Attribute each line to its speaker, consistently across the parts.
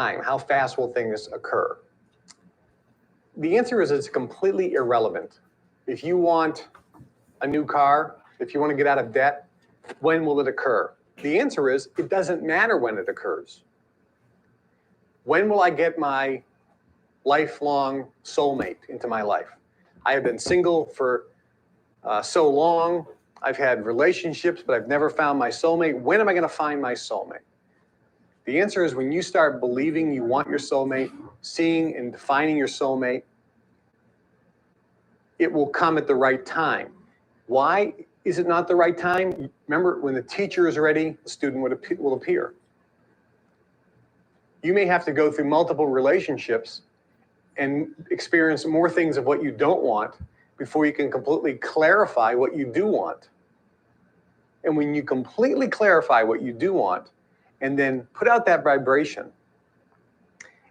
Speaker 1: time? How fast will things occur? The answer is it's completely irrelevant. If you want a new car, if you want to get out of debt, when will it occur? The answer is it doesn't matter when it occurs. When will I get my lifelong soulmate into my life? I have been single for so long. I've had relationships, but I've never found my soulmate. When am I going to find my soulmate? The answer is when you start believing you want your soulmate, seeing and defining your soulmate, it will come at the right time. Why is it not the right time? Remember, when the teacher is ready, the student will appear. You may have to go through multiple relationships and experience more things of what you don't want before you can completely clarify what you do want. And when you completely clarify what you do want, and then put out that vibration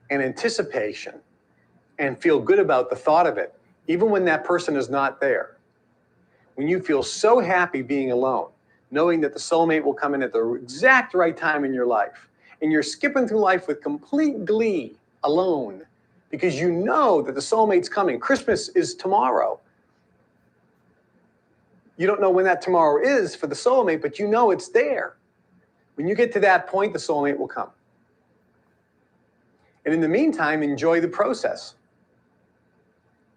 Speaker 1: and anticipation and feel good about the thought of it, even when that person is not there. When you feel so happy being alone, knowing that the soulmate will come in at the exact right time in your life, and you're skipping through life with complete glee alone because you know that the soulmate's coming. Christmas is tomorrow. You don't know when that tomorrow is for the soulmate, but you know it's there. When you get to that point, the soulmate will come. And in the meantime, enjoy the process.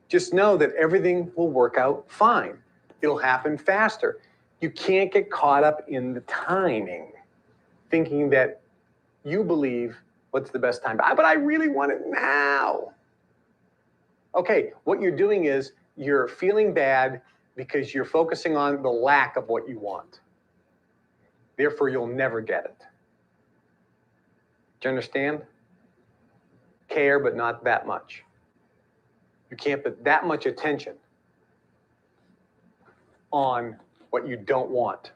Speaker 1: Just know that everything will work out fine. It'll happen faster. You can't get caught up in the timing, thinking that you believe what's the best time. But I really want it now. Okay, what you're doing is you're feeling bad because you're focusing on the lack of what you want. Therefore, you'll never get it. Do you understand? Care, but not that much. You can't put that much attention on what you don't want.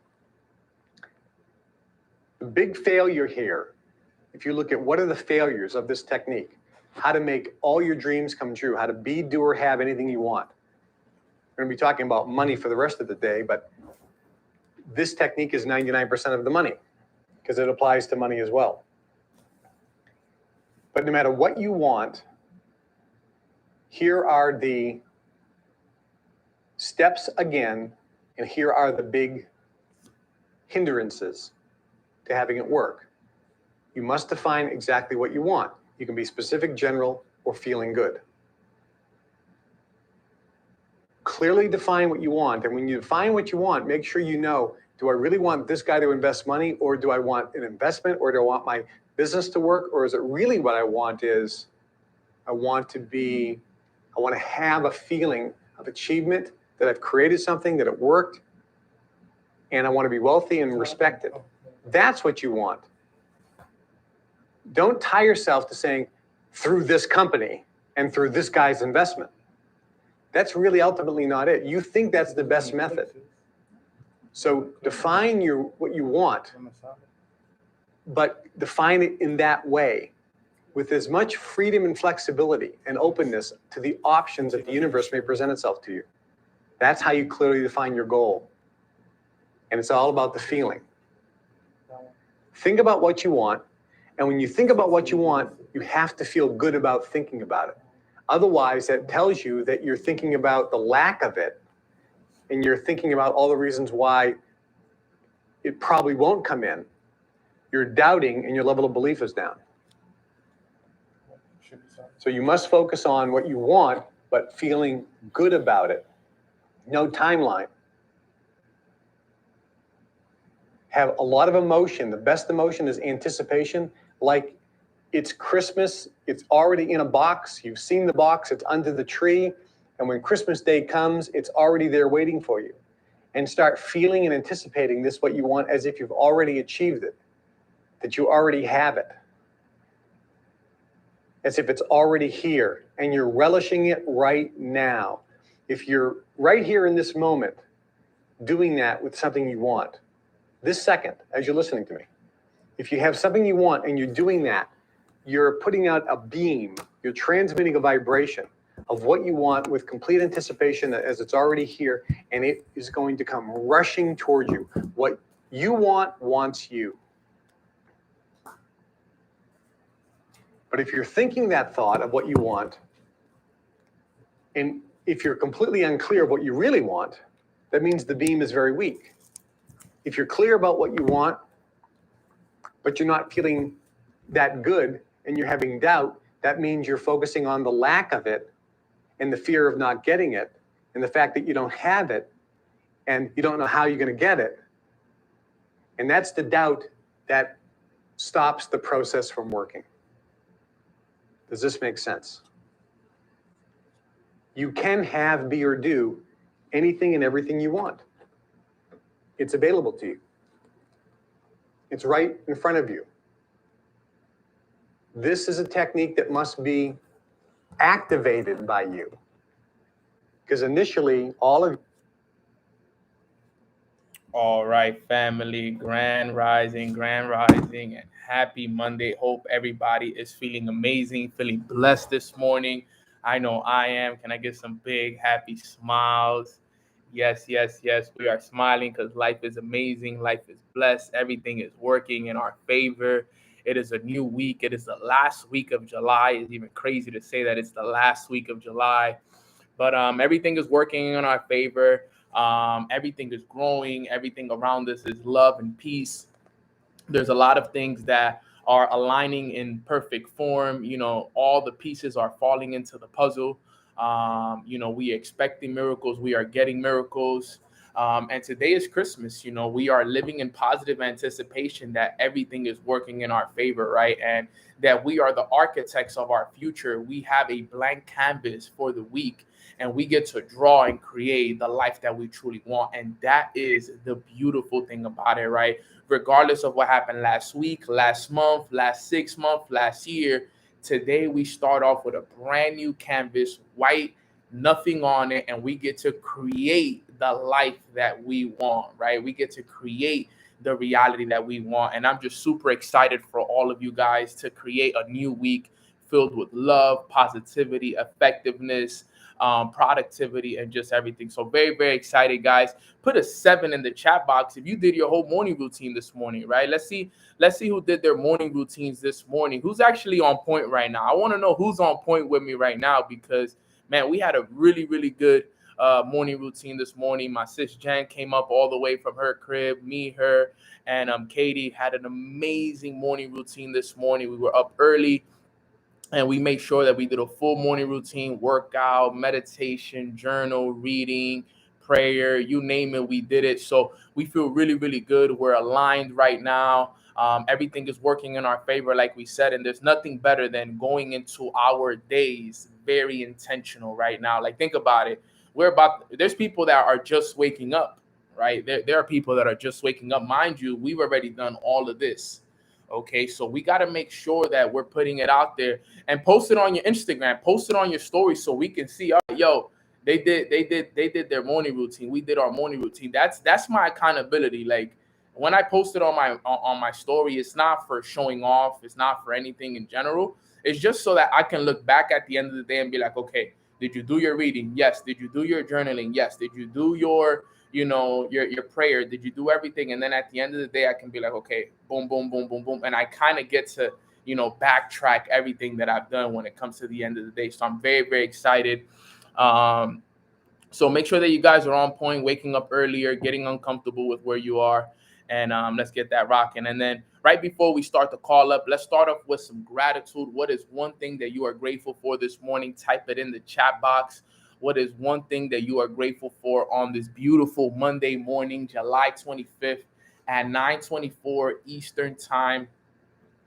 Speaker 1: The big failure here, if you look at what are the failures of this technique, how to make all your dreams come true, how to be, do, or have anything you want. We're going to be talking about money for the rest of the day, but this technique is 99% of the money because it applies to money as well. But no matter what you want, here are the steps again, and here are the big hindrances to having it work. You must define exactly what you want. You can be specific, general, or feeling good. Clearly define what you want, and when you define what you want, make sure you know, do I really want this guy to invest money, or do I want an investment, or do I want my business to work, or is it really what I want is I want to have a feeling of achievement, that I've created something, that it worked, and I want to be wealthy and respected. That's what you want. Don't tie yourself to saying through this company and through this guy's investment. That's really ultimately not it. You think that's the best method. So define what you want, but define it in that way with as much freedom and flexibility and openness to the options that the universe may present itself to you. That's how you clearly define your goal. And it's all about the feeling. Think about what you want. And when you think about what you want, you have to feel good about thinking about it. Otherwise, that tells you that you're thinking about the lack of it, and you're thinking about all the reasons why it probably won't come in. You're doubting, and your level of belief is down. So you must focus on what you want, but feeling good about it. No timeline. Have a lot of emotion. The best emotion is anticipation, like it's Christmas, it's already in a box, you've seen the box, it's under the tree, and when Christmas Day comes, it's already there waiting for you. And start feeling and anticipating this, what you want, as if you've already achieved it, that you already have it, as if it's already here, and you're relishing it right now. If you're right here in this moment, doing that with something you want, this second, as you're listening to me, if you have something you want and you're doing that, you're putting out a beam, you're transmitting a vibration of what you want with complete anticipation as it's already here, and it is going to come rushing toward you. What you want wants you. But if you're thinking that thought of what you want, and if you're completely unclear of what you really want, that means the beam is very weak. If you're clear about what you want, but you're not feeling that good and you're having doubt, that means you're focusing on the lack of it and the fear of not getting it and the fact that you don't have it and you don't know how you're going to get it. And that's the doubt that stops the process from working. Does this make sense? You can have, be, or do anything and everything you want. It's available to you. It's right in front of you. This is a technique that must be activated by you. Because initially, all
Speaker 2: right, family, grand rising, and happy Monday. Hope everybody is feeling amazing, feeling blessed this morning. I know I am. Can I get some big, happy smiles? Yes, yes, yes. We are smiling because life is amazing. Life is blessed. Everything is working in our favor. It is a new week. It is the last week of July. It's even crazy to say that it's the last week of July. But everything is working in our favor. Everything is growing. Everything around us is love and peace. There's a lot of things that are aligning in perfect form. All the pieces are falling into the puzzle. We are expecting miracles. We are getting miracles. And today is Christmas. We are living in positive anticipation that everything is working in our favor, right? And that we are the architects of our future. We have a blank canvas for the week, and we get to draw and create the life that we truly want. And that is the beautiful thing about it, right? Regardless of what happened last week, last month, last 6 months, last year, today we start off with a brand new canvas, white, nothing on it, and we get to create the life that we want, right? We get to create the reality that we want. And I'm just super excited for all of you guys to create a new week filled with love, positivity, effectiveness, productivity, and just everything. So very, very excited, guys. Put a 7 in the chat box if you did your whole morning routine this morning, right? Let's see who did their morning routines this morning. Who's actually on point right now? I want to know who's on point with me right now, because man, we had a really, really good morning routine this morning. My sis Jen came up all the way from her crib. Me, her, and Katie had an amazing morning routine this morning. We were up early, and we made sure that we did a full morning routine, workout, meditation, journal, reading, prayer, you name it, we did it. So we feel really, really good. We're aligned right now. Everything is working in our favor, like we said, and there's nothing better than going into our days very intentional right now. Like, think about it. There's people that are just waking up, right? There are people that are just waking up. Mind you, we've already done all of this. Okay, so we got to make sure that we're putting it out there and post it on your Instagram, post it on your story, so we can see, oh, yo, they did their morning routine. We did our morning routine. That's my accountability. Like, when I post it on my story, it's not for showing off. It's not for anything in general. It's just so that I can look back at the end of the day and be like, okay, did you do your reading? Yes. Did you do your journaling? Yes. Did you do your prayer? Did you do everything? And then at the end of the day, I can be like, okay, boom, boom, boom, boom, boom. And I kind of get to, backtrack everything that I've done when it comes to the end of the day. So I'm very, very excited. So make sure that you guys are on point, waking up earlier, getting uncomfortable with where you are, and let's get that rocking. And then right before we start the call up, let's start off with some gratitude. What is one thing that you are grateful for this morning? Type it in the chat box. What is one thing that you are grateful for on this beautiful Monday morning, July 25th at 9:24 Eastern time?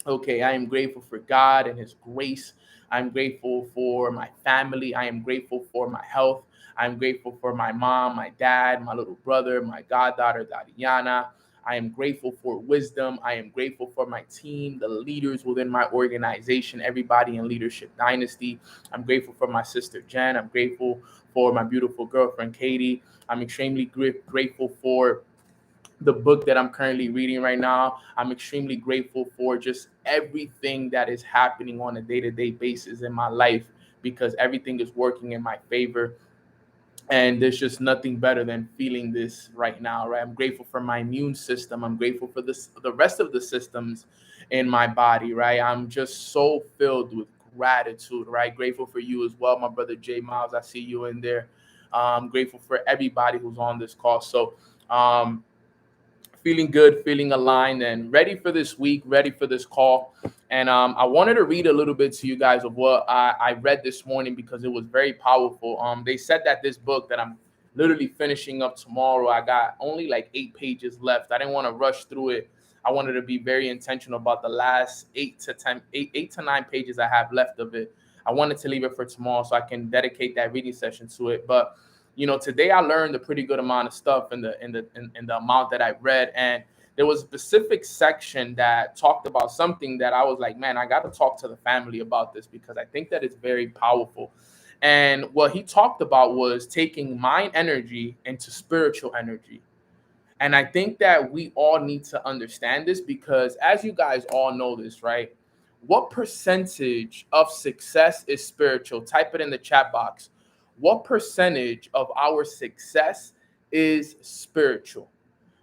Speaker 2: Okay, I am grateful for God and His grace. I'm grateful for my family. I am grateful for my health. I'm grateful for my mom, my dad, my little brother, my goddaughter, Dadiana. I am grateful for wisdom. I am grateful for my team, the leaders within my organization, everybody in Leadership Dynasty. I'm grateful for my sister, Jen. I'm grateful for my beautiful girlfriend, Katie. I'm extremely grateful for the book that I'm currently reading right now. I'm extremely grateful for just everything that is happening on a day-to-day basis in my life, because everything is working in my favor. And there's just nothing better than feeling this right now, right? I'm grateful for my immune system. I'm grateful for the rest of the systems in my body, right? I'm just so filled with gratitude, right? Grateful for you as well, my brother Jay Miles. I see you in there. Grateful for everybody who's on this call. So, feeling good, feeling aligned, and ready for this week, ready for this call. And I wanted to read a little bit to you guys of what I read this morning because it was very powerful. They said that this book that I'm literally finishing up tomorrow, I got only like 8 pages left. I didn't want to rush through it. I wanted to be very intentional about the last 8 to 9 pages I have left of it. I wanted to leave it for tomorrow so I can dedicate that reading session to it. But today I learned a pretty good amount of stuff in the amount that I read, and there was a specific section that talked about something that I was like, man, I got to talk to the family about this because I think that it's very powerful. And what he talked about was taking mind energy into spiritual energy. And I think that we all need to understand this because, as you guys all know this, right? What percentage of success is spiritual? Type it in the chat box. What percentage of our success is spiritual?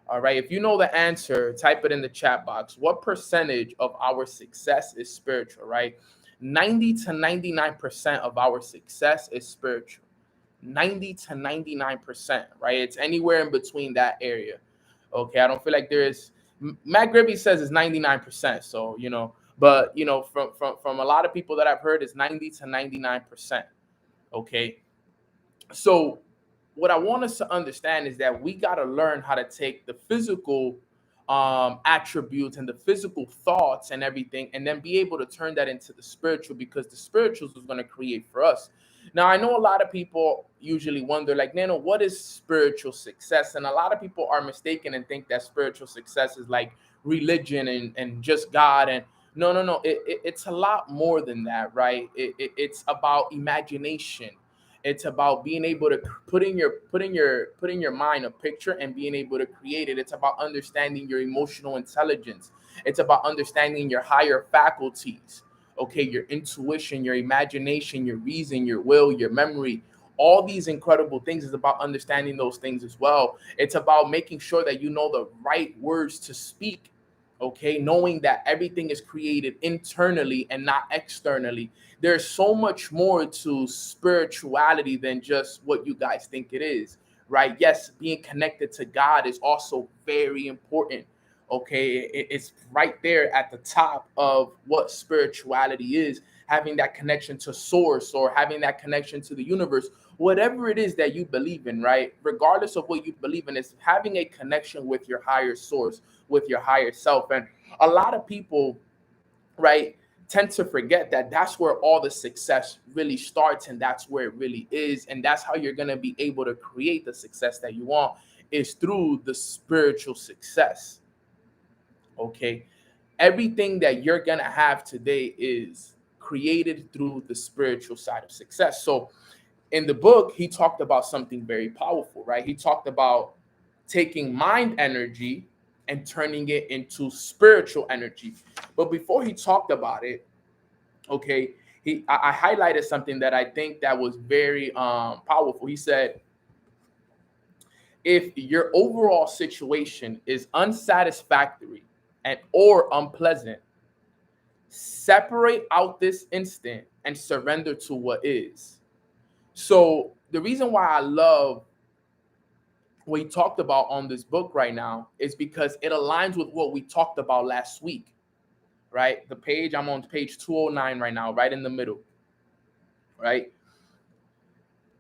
Speaker 2: All right. If you know the answer, type it in the chat box. What percentage of our success is spiritual, right? 90 to 99% of our success is spiritual. 90 to 99%, right? It's anywhere in between that area. Okay. I don't feel like there's Matt Gribby says it's 99%. So, but from a lot of people that I've heard, it's 90 to 99%. Okay. So what I want us to understand is that we got to learn how to take the physical attributes and the physical thoughts and everything, and then be able to turn that into the spiritual, because the spirituals is going to create for us. Now, I know a lot of people usually wonder, like, Nano, what is spiritual success? And a lot of people are mistaken and think that spiritual success is like religion and just God. And no. It's a lot more than that, right? It's about imagination. It's about being able to put in your mind a picture and being able to create it. It's about understanding your emotional intelligence. It's about understanding your higher faculties. Okay, your intuition, your imagination, your reason, your will, your memory. All these incredible things is about understanding those things as well. It's about making sure that you know the right words to speak. Okay, knowing that everything is created internally and not externally. There's so much more to spirituality than just what you guys think it is, right? Yes, being connected to God is also very important. Okay, it's right there at the top of what spirituality is, having that connection to source or having that connection to the universe, whatever it is that you believe in, right? Regardless of what you believe in, it's having a connection with your higher source, with your higher self. And a lot of people, right, tend to forget that that's where all the success really starts, and that's where it really is, and that's how you're going to be able to create the success that you want, is through the spiritual success. Okay, everything that you're going to have today is created through the spiritual side of success. So in the book, he talked about something very powerful, right? He talked about taking mind energy and turning it into spiritual energy. But before he talked about it, okay, I highlighted something that I think that was very powerful. He said, if your overall situation is unsatisfactory and or unpleasant, separate out this instant and surrender to what is. So the reason why I love what he talked about on this book right now is because it aligns with what we talked about last week, right? The page, I'm on page 209 right now, right in the middle, right?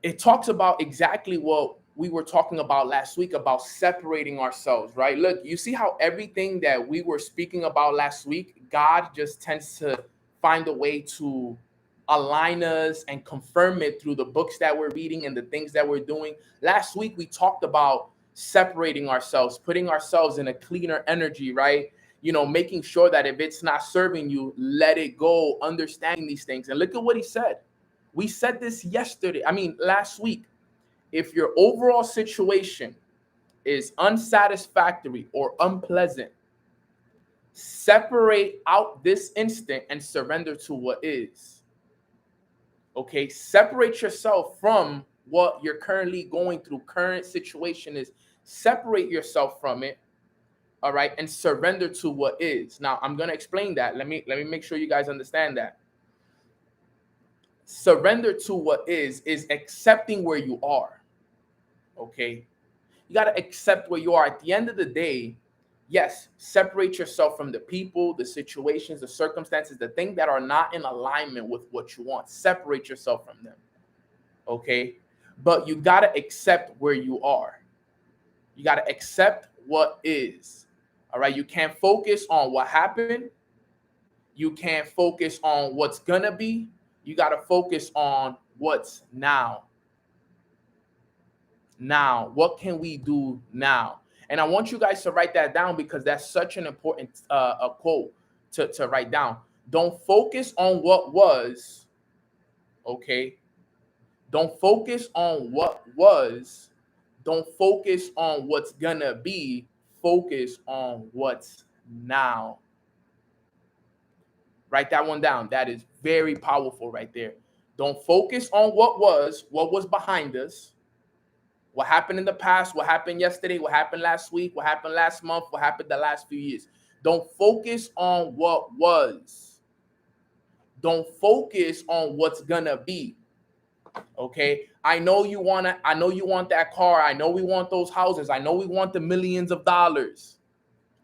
Speaker 2: It talks about exactly what we were talking about last week about separating ourselves, right? Look, you see how everything that we were speaking about last week, God just tends to find a way to align us and confirm it through the books that we're reading and the things that we're doing. Last week, we talked about separating ourselves, putting ourselves in a cleaner energy, right? Making sure that if it's not serving you, let it go, understanding these things. And look at what he said. We said this last week. If your overall situation is unsatisfactory or unpleasant, separate out this instant and surrender to what is. Okay, separate yourself from what you're currently going through. Current situation is, separate yourself from it, all right, and surrender to what is. Now, I'm going to explain that. Let me make sure you guys understand that. Surrender to what is accepting where you are. Okay? You got to accept where you are. At the end of the day, yes, separate yourself from the people, the situations, the circumstances, the things that are not in alignment with what you want. Separate yourself from them. Okay? But you got to accept where you are. You got to accept what is. All right? You can't focus on what happened. You can't focus on what's going to be. You got to focus on what's now. Now, what can we do now? And I want you guys to write that down because that's such an important a quote to write down. Don't focus on what was, okay? Don't focus on what was. Don't focus on what's gonna be. Focus on what's now. Write that one down. That is very powerful right there. Don't focus on what was behind us. What happened in the past, what happened yesterday, what happened last week, what happened last month, what happened the last few years. Don't focus on what was. Don't focus on what's gonna be. Okay? I know you want that car. I know we want those houses. I know we want the millions of dollars.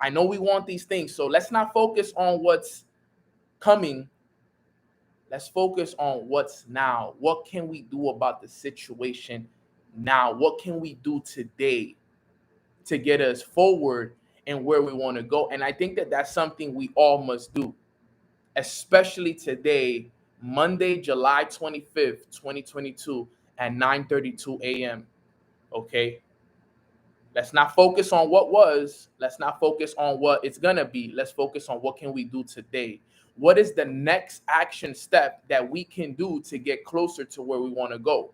Speaker 2: I know we want these things. So let's not focus on what's coming. Let's focus on what's now. What can we do about the situation now? What can we do today to get us forward and where we want to go? And I think that that's something we all must do, especially today, Monday, July 25th, 2022 at 9:32 a.m. Okay? Let's not focus on what was. Let's not focus on what it's going to be. Let's focus on what can we do today. What is the next action step that we can do to get closer to where we want to go?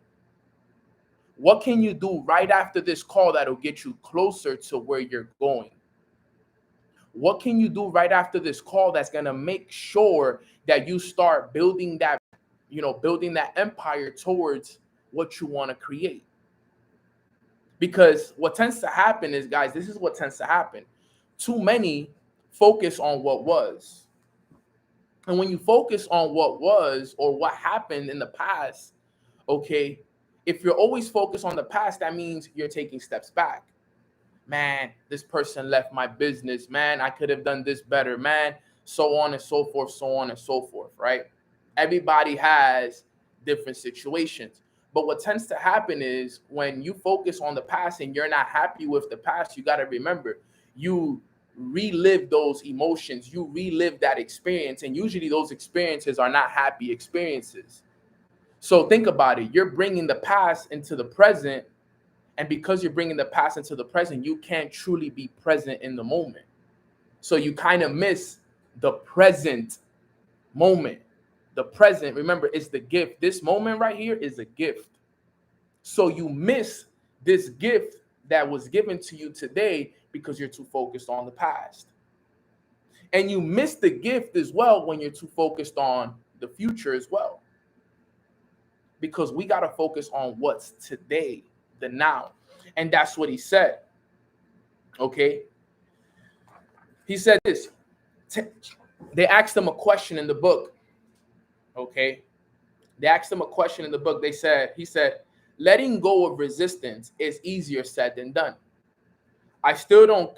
Speaker 2: What can you do right after this call that'll get you closer to where you're going? What can you do right after this call that's going to make sure that you start building that empire towards what you want to create? Because what tends to happen is, guys, this is what tends to happen. Too many focus on what was. And when you focus on what was or what happened in the past, okay, if you're always focused on the past, that means you're taking steps back. Man, this person left my business. Man, I could have done this better. Man, so on and so forth, so on and so forth, right? Everybody has different situations. But what tends to happen is when you focus on the past and you're not happy with the past, you got to remember, you relive those emotions, you relive that experience. And usually those experiences are not happy experiences. So think about it. You're bringing the past into the present. And because you're bringing the past into the present, you can't truly be present in the moment. So you kind of miss the present moment. The present, remember, is the gift. This moment right here is a gift. So you miss this gift that was given to you today because you're too focused on the past. And you miss the gift as well when you're too focused on the future as well. Because we got to focus on what's today, the now. And that's what he said. Okay. He said this. They asked him a question in the book. Okay. They asked him a question in the book. He said, letting go of resistance is easier said than done. I still don't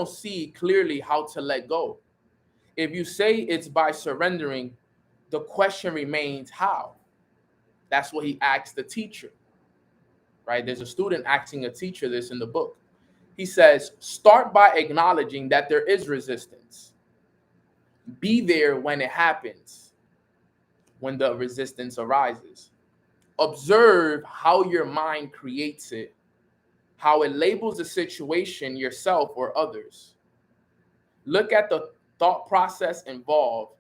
Speaker 2: see clearly how to let go. If you say it's by surrendering, the question remains how. That's what he asked the teacher. Right? There's a student asking a teacher this in the book. He says, start by acknowledging that there is resistance. Be there when it happens, when the resistance arises. Observe how your mind creates it, how it labels the situation, yourself or others. Look at the thought process involved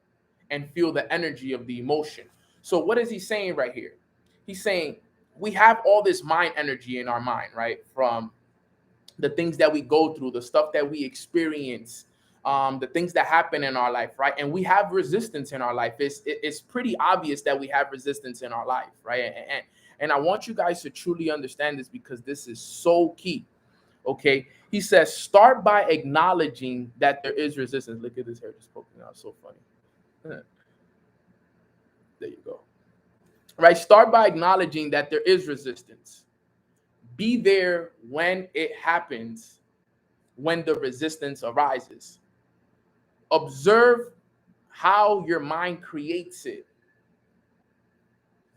Speaker 2: and feel the energy of the emotion. So what is he saying right here? He's saying we have all this mind energy in our mind, right? From the things that we go through, the stuff that we experience, the things that happen in our life, right? And we have resistance in our life. It's pretty obvious that we have resistance in our life, right? And I want you guys to truly understand this because this is so key. Okay. He says, start by acknowledging that there is resistance. Look at this hair just poking out. So funny. There you go. Right. Start by acknowledging that there is resistance. Be there when it happens, when the resistance arises. Observe how your mind creates it,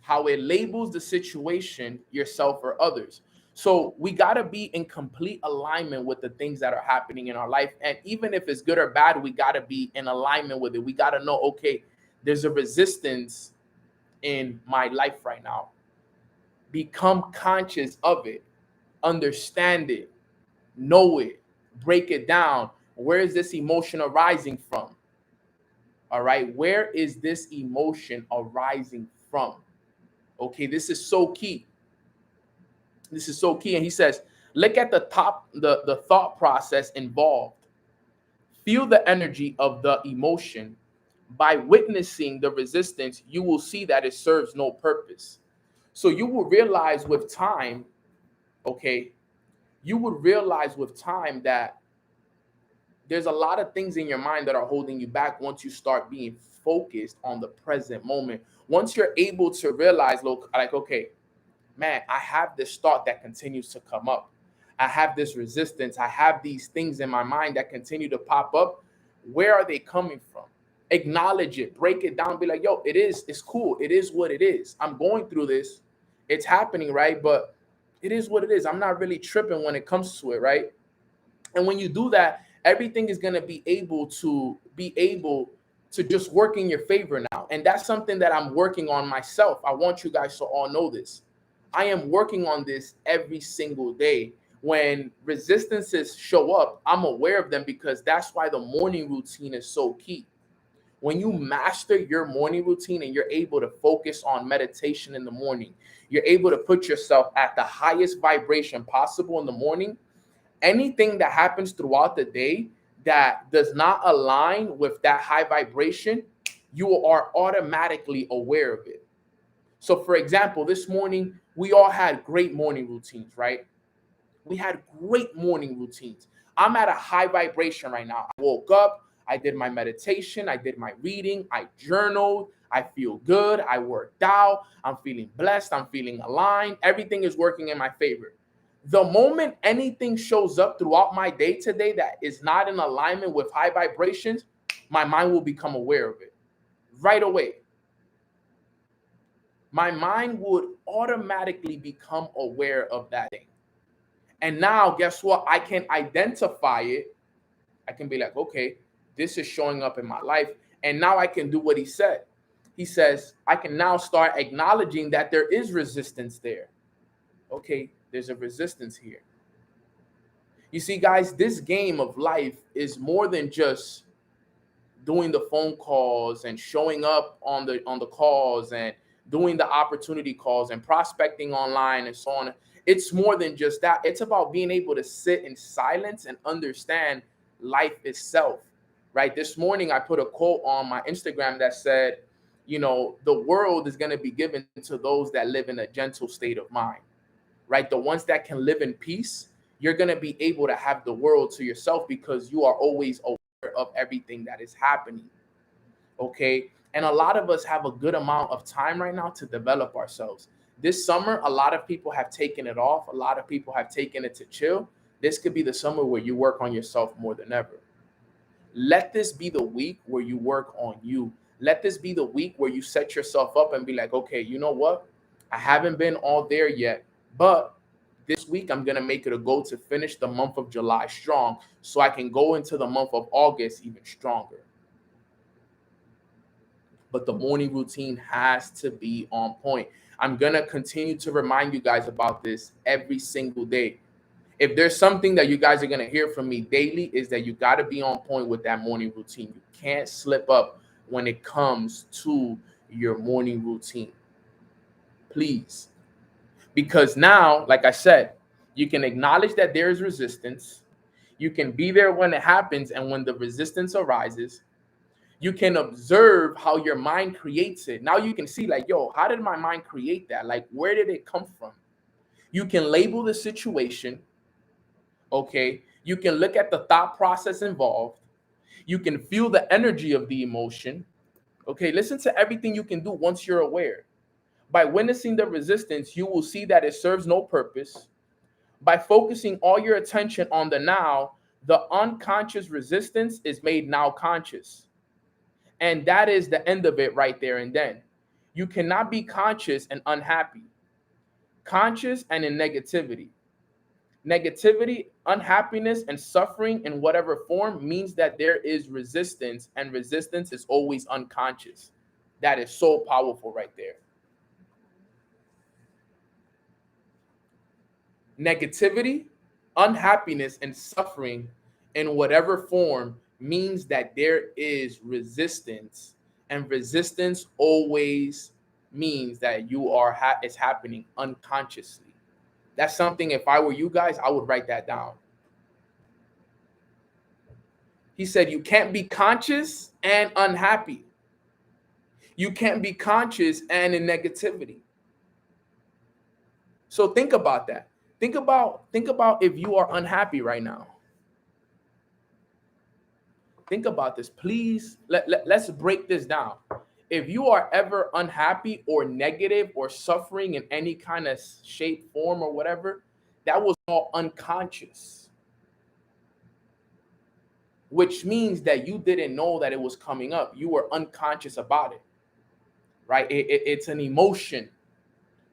Speaker 2: how it labels the situation, yourself, or others. So we got to be in complete alignment with the things that are happening in our life. And even if it's good or bad, we got to be in alignment with it. We got to know, okay, there's a resistance in my life right now. Become conscious of it, understand it, know it, break it down. Where is this emotion arising from? All right, where is this emotion arising from? Okay, this is so key. This is so key. And he says, look at the thought process involved. Feel the energy of the emotion. By witnessing the resistance, you will see that it serves no purpose. So you will realize with time, okay, you would realize with time that there's a lot of things in your mind that are holding you back once you start being focused on the present moment. Once you're able to realize, look, like, okay, man, I have this thought that continues to come up. I have this resistance. I have these things in my mind that continue to pop up. Where are they coming from? Acknowledge it, break it down, be like, yo, it's cool. It is what it is. I'm going through this. It's happening, right? But it is what it is. I'm not really tripping when it comes to it, right? And when you do that, everything is going to be able to just work in your favor now. And that's something that I'm working on myself. I want you guys to all know this. I am working on this every single day. When resistances show up, I'm aware of them, because that's why the morning routine is so key. When you master your morning routine and you're able to focus on meditation in the morning, you're able to put yourself at the highest vibration possible in the morning. Anything that happens throughout the day that does not align with that high vibration, you are automatically aware of it. So, for example, this morning, we all had great morning routines, right? We had great morning routines. I'm at a high vibration right now. I woke up, I did my meditation, I did my reading, I journaled, I feel good, I worked out, I'm feeling blessed, I'm feeling aligned. Everything is working in my favor. The moment anything shows up throughout my day today that is not in alignment with high vibrations, my mind will become aware of it right away. My mind would automatically become aware of that thing. And now, guess what? I can identify it. I can be like, okay, this is showing up in my life. And now I can do what he said. He says, I can now start acknowledging that there is resistance there. Okay, there's a resistance here. You see, guys, this game of life is more than just doing the phone calls and showing up on the calls and doing the opportunity calls and prospecting online and so on. It's more than just that. It's about being able to sit in silence and understand life itself, right? This morning, I put a quote on my Instagram that said, you know, the world is going to be given to those that live in a gentle state of mind, right? The ones that can live in peace, you're going to be able to have the world to yourself because you are always aware of everything that is happening, okay? And a lot of us have a good amount of time right now to develop ourselves. This summer, a lot of people have taken it off. A lot of people have taken it to chill. This could be the summer where you work on yourself more than ever. Let this be the week where you work on you. Let this be the week where you set yourself up and be like, okay, you know what? I haven't been all there yet, but this week I'm going to make it a goal to finish the month of July strong so I can go into the month of August even stronger. But the morning routine has to be on point. I'm going to continue to remind you guys about this every single day. If there's something that you guys are going to hear from me daily, is that you got to be on point with that morning routine. You can't slip up when it comes to your morning routine. Please. Because now, like I said, you can acknowledge that there is resistance. You can be there when it happens, and when the resistance arises, you can observe how your mind creates it. Now you can see, like, yo, how did my mind create that? Like, where did it come from? You can label the situation, Okay, you can look at the thought process involved. You can feel the energy of the emotion. Okay, listen to everything you can do once you're aware. By witnessing the resistance, you will see that it serves no purpose. By focusing all your attention on the now, the unconscious resistance is made now conscious. And that is the end of it right there and then. You cannot be conscious and unhappy, conscious and in negativity. Negativity, unhappiness, and suffering in whatever form means that there is resistance, and resistance is always unconscious. That is so powerful right there. Negativity, unhappiness, and suffering in whatever form means that there is resistance, and resistance always means that you are it's happening unconsciously. That's something, if I were you guys, I would write that down. He said you can't be conscious and unhappy. You can't be conscious and in negativity. So think about that. Think about if you are unhappy right now. Think about this. Please, let's break this down. If you are ever unhappy or negative or suffering in any kind of shape, form, or whatever, that was all unconscious, which means that you didn't know that it was coming up. You were unconscious about it, right? It's an emotion.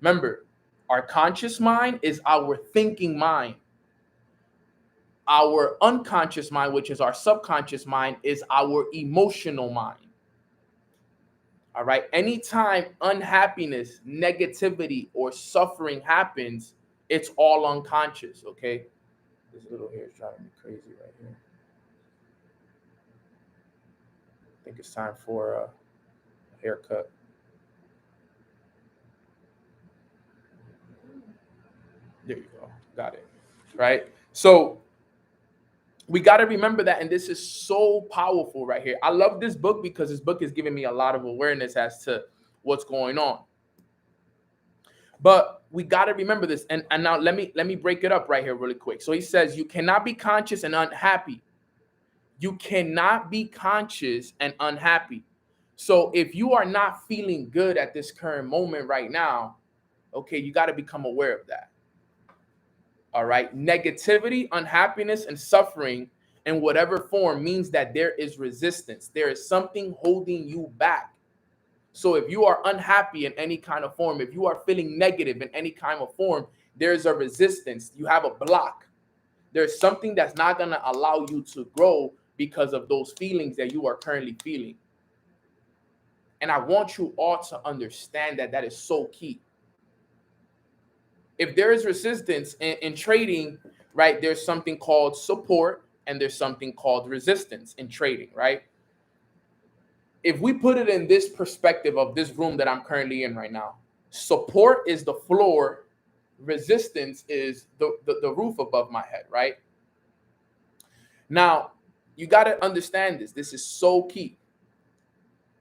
Speaker 2: Remember, our conscious mind is our thinking mind. Our unconscious mind, which is our subconscious mind, is our emotional mind. All right. Anytime unhappiness, negativity, or suffering happens, it's all unconscious. Okay. This little hair is driving me crazy right here. I think it's time for a haircut. There you go. Got it. Right. So we got to remember that. And this is so powerful right here. I love this book because this book is giving me a lot of awareness as to what's going on. But we got to remember this. And now let me break it up right here really quick. So he says, you cannot be conscious and unhappy. You cannot be conscious and unhappy. So if you are not feeling good at this current moment right now, okay, you got to become aware of that. All right. Negativity, unhappiness, and suffering in whatever form means that there is resistance. There is something holding you back. So if you are unhappy in any kind of form, if you are feeling negative in any kind of form, there's a resistance. You have a block. There's something that's not going to allow you to grow because of those feelings that you are currently feeling. And I want you all to understand that that is so key. If there is resistance in trading, right, there's something called support and there's something called resistance in trading, right? If we put it in this perspective of this room that I'm currently in right now, support is the floor, resistance is the roof above my head, right? Now, you got to understand this. This is so key.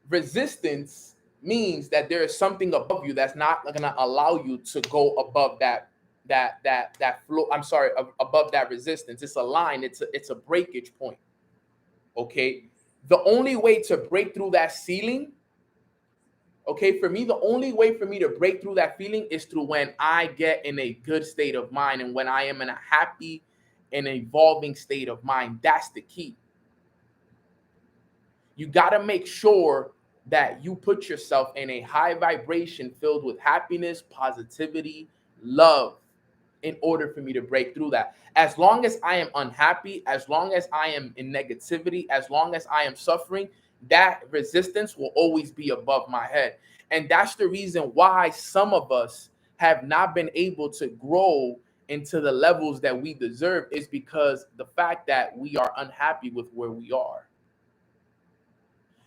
Speaker 2: Resistance means that there is something above you that's not going to allow you to go above that flow. I'm sorry, above that resistance. It's a line. It's a breakage point. Okay. The only way to break through that ceiling, okay, for me, the only way for me to break through that feeling is through when I get in a good state of mind and when I am in a happy and evolving state of mind. That's the key. You got to make sure that you put yourself in a high vibration filled with happiness, positivity, love in order for me to break through that. As long as I am unhappy, as long as I am in negativity, as long as I am suffering, that resistance will always be above my head. And that's the reason why some of us have not been able to grow into the levels that we deserve, is because the fact that we are unhappy with where we are.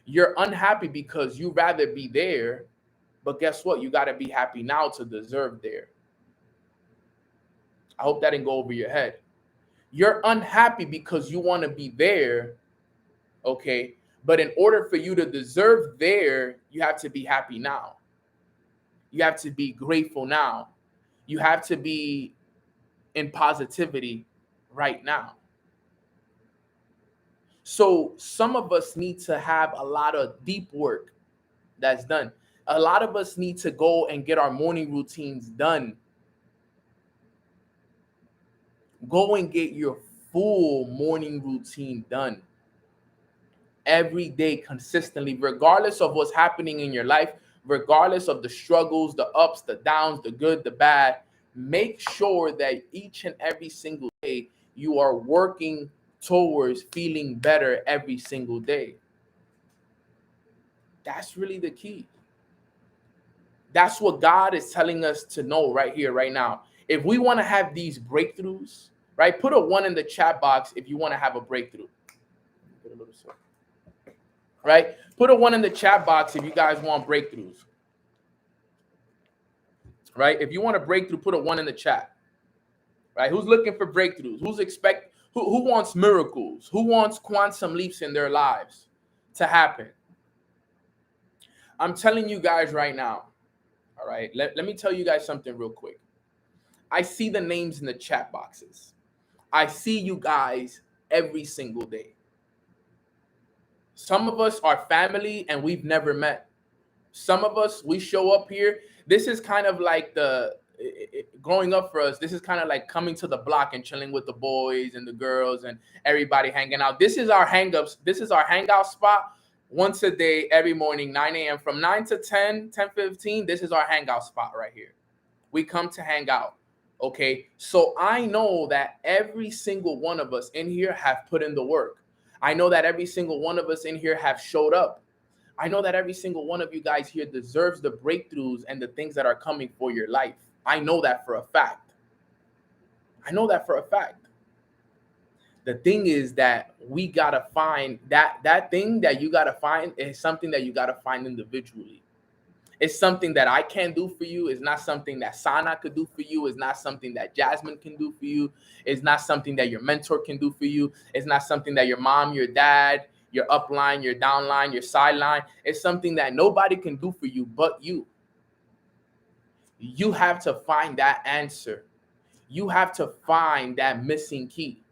Speaker 2: You're unhappy because you rather be there, but guess what? You got to be happy now to deserve there. I hope that didn't go over your head. You're unhappy because you want to be there, okay? But in order for you to deserve there, you have to be happy now. You have to be grateful now. You have to be in positivity right now. So some of us need to have a lot of deep work that's done. A lot of us need to go and get our morning routines done. Go and get your full morning routine done every day consistently, regardless of what's happening in your life, regardless of the struggles, the ups, the downs, the good, the bad. Make sure that each and every single day you are working towards feeling better every single day. That's really the key. That's what God is telling us to know right here, right now. If we want to have these breakthroughs, right? Put a 1 in the chat box if you want to have a breakthrough. Get a little sip. Right? Put a 1 in the chat box if you guys want breakthroughs. Right? If you want a breakthrough, put a 1 in the chat. Right? Who's looking for breakthroughs? Who wants miracles? Who wants quantum leaps in their lives to happen? I'm telling you guys right now. All right. Let me tell you guys something real quick. I see the names in the chat boxes. I see you guys every single day. Some of us are family and we've never met. Some of us, we show up here. This is kind of like growing up for us. This is kind of like coming to the block and chilling with the boys and the girls and everybody hanging out. This is our hang-ups. This is our hangout spot once a day, every morning, 9 a.m. From 9 to 10, 10:15, this is our hangout spot right here. We come to hang out. Okay, so I know that every single one of us in here have put in the work. I know that every single one of us in here have showed up. I know that every single one of you guys here deserves the breakthroughs and the things that are coming for your life. I know that for a fact. I know that for a fact. The thing is that we gotta find that thing that you gotta find is something that you gotta find individually. It's something that I can't do for you. It's not something that Sana could do for you. It's not something that Jasmine can do for you. It's not something that your mentor can do for you. It's not something that your mom, your dad, your upline, your downline, your sideline. It's something that nobody can do for you but you. You have to find that answer. You have to find that missing key.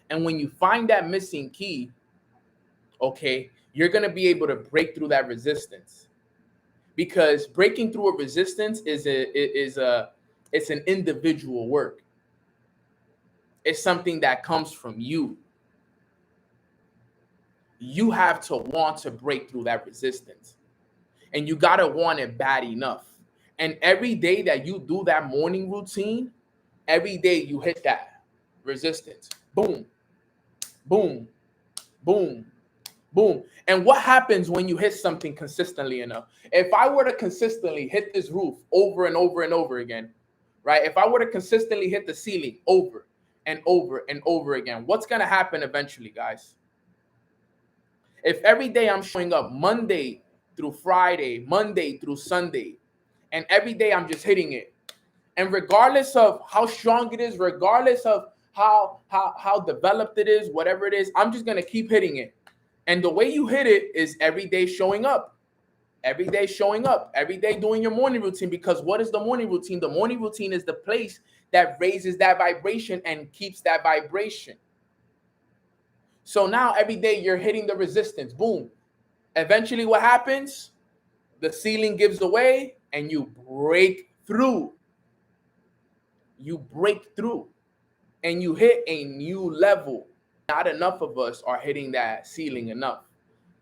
Speaker 2: And when you find that missing key, okay, you're going to be able to break through that resistance. Because breaking through a resistance is an individual work. It's something that comes from you. You have to want to break through that resistance. And you got to want it bad enough. And every day that you do that morning routine, every day you hit that resistance. Boom, boom, boom, boom. And what happens when you hit something consistently enough? If I were to consistently hit this roof over and over and over again, right? If I were to consistently hit the ceiling over and over and over again, what's going to happen eventually, guys? If every day I'm showing up Monday through Friday, Monday through Sunday, and every day I'm just hitting it, and regardless of how strong it is, regardless of how developed it is, whatever it is, I'm just going to keep hitting it. And the way you hit it is every day showing up, every day showing up, every day doing your morning routine. Because what is the morning routine? The morning routine is the place that raises that vibration and keeps that vibration. So now every day you're hitting the resistance. Boom. Eventually what happens? The ceiling gives away and you break through. You break through and you hit a new level. Not enough of us are hitting that ceiling enough.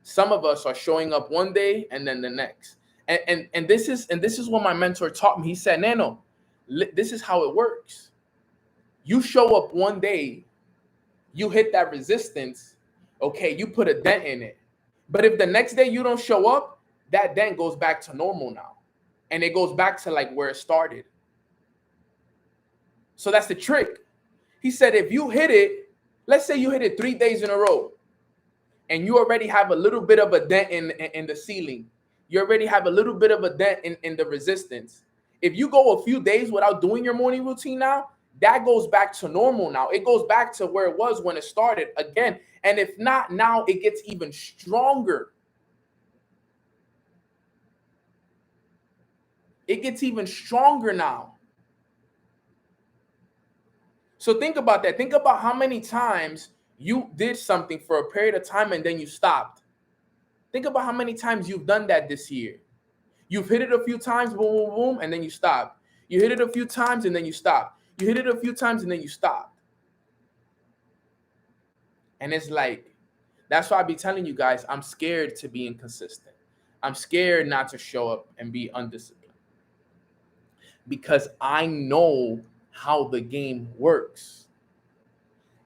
Speaker 2: Some of us are showing up one day and then the next. And this is what my mentor taught me. He said, Nano, this is how it works. You show up one day, you hit that resistance, okay, you put a dent in it. But if the next day you don't show up, that dent goes back to normal now. And it goes back to like where it started. So that's the trick. He said, if you hit it, let's say you hit it 3 days in a row, and you already have a little bit of a dent in the ceiling. You already have a little bit of a dent in the resistance. If you go a few days without doing your morning routine now, that goes back to normal now. It goes back to where it was when it started again. And if not, now it gets even stronger. It gets even stronger now. So think about that. Think about how many times you did something for a period of time and then you stopped. Think about how many times you've done that this year. You've hit it a few times, boom, boom, boom, and then you stop. You hit it a few times and then you stop. You hit it a few times and then you stop. And it's like, that's why I be telling you guys, I'm scared to be inconsistent. I'm scared not to show up and be undisciplined. Because I know how the game works.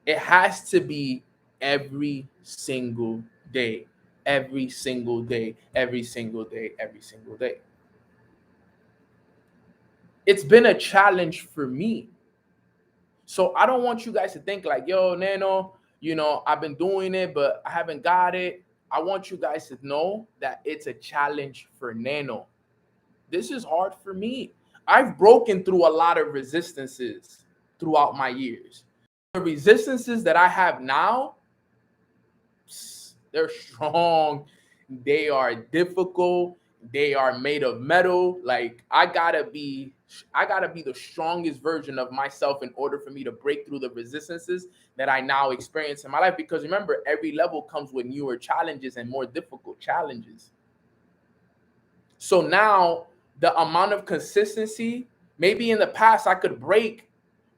Speaker 2: It has to be every single day, every single day, every single day, every single day. It's been a challenge for me. So I don't want you guys to think like, yo, Nano, I've been doing it, but I haven't got it. I want you guys to know that it's a challenge for Nano. This is hard for me. I've broken through a lot of resistances throughout my years. The resistances that I have now, they're strong. They are difficult. They are made of metal. Like I gotta be the strongest version of myself in order for me to break through the resistances that I now experience in my life. Because remember, every level comes with newer challenges and more difficult challenges. So now the amount of consistency, maybe in the past I could break,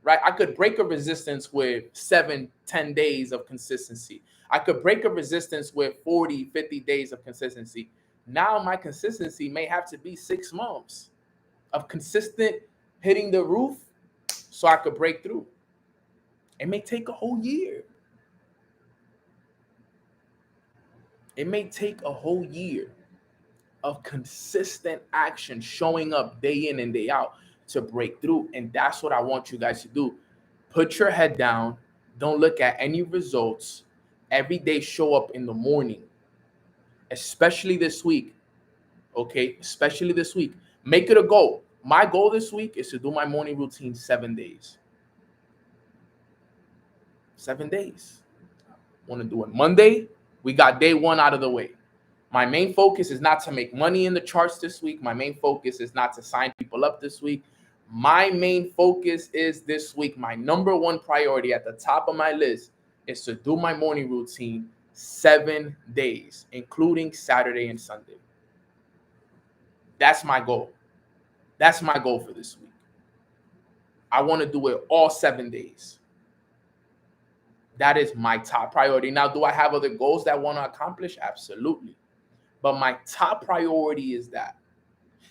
Speaker 2: right? I could break a resistance with 7-10 days of consistency. I could break a resistance with 40-50 days of consistency. Now my consistency may have to be 6 months of consistent hitting the roof so I could break through. It may take a whole year. It may take a whole year of consistent action, showing up day in and day out to break through. And that's what I want you guys to do. Put your head down. Don't look at any results. Every day show up in the morning, especially this week. Okay, especially this week. Make it a goal. My goal this week is to do my morning routine 7 days. 7 days. I want to do it Monday. We got day 1 out of the way. My main focus is not to make money in the charts this week. My main focus is not to sign people up this week. My main focus is this week. My number 1 priority at the top of my list is to do my morning routine 7 days, including Saturday and Sunday. That's my goal. That's my goal for this week. I want to do it all 7 days. That is my top priority. Now, do I have other goals that I want to accomplish? Absolutely. But my top priority is that.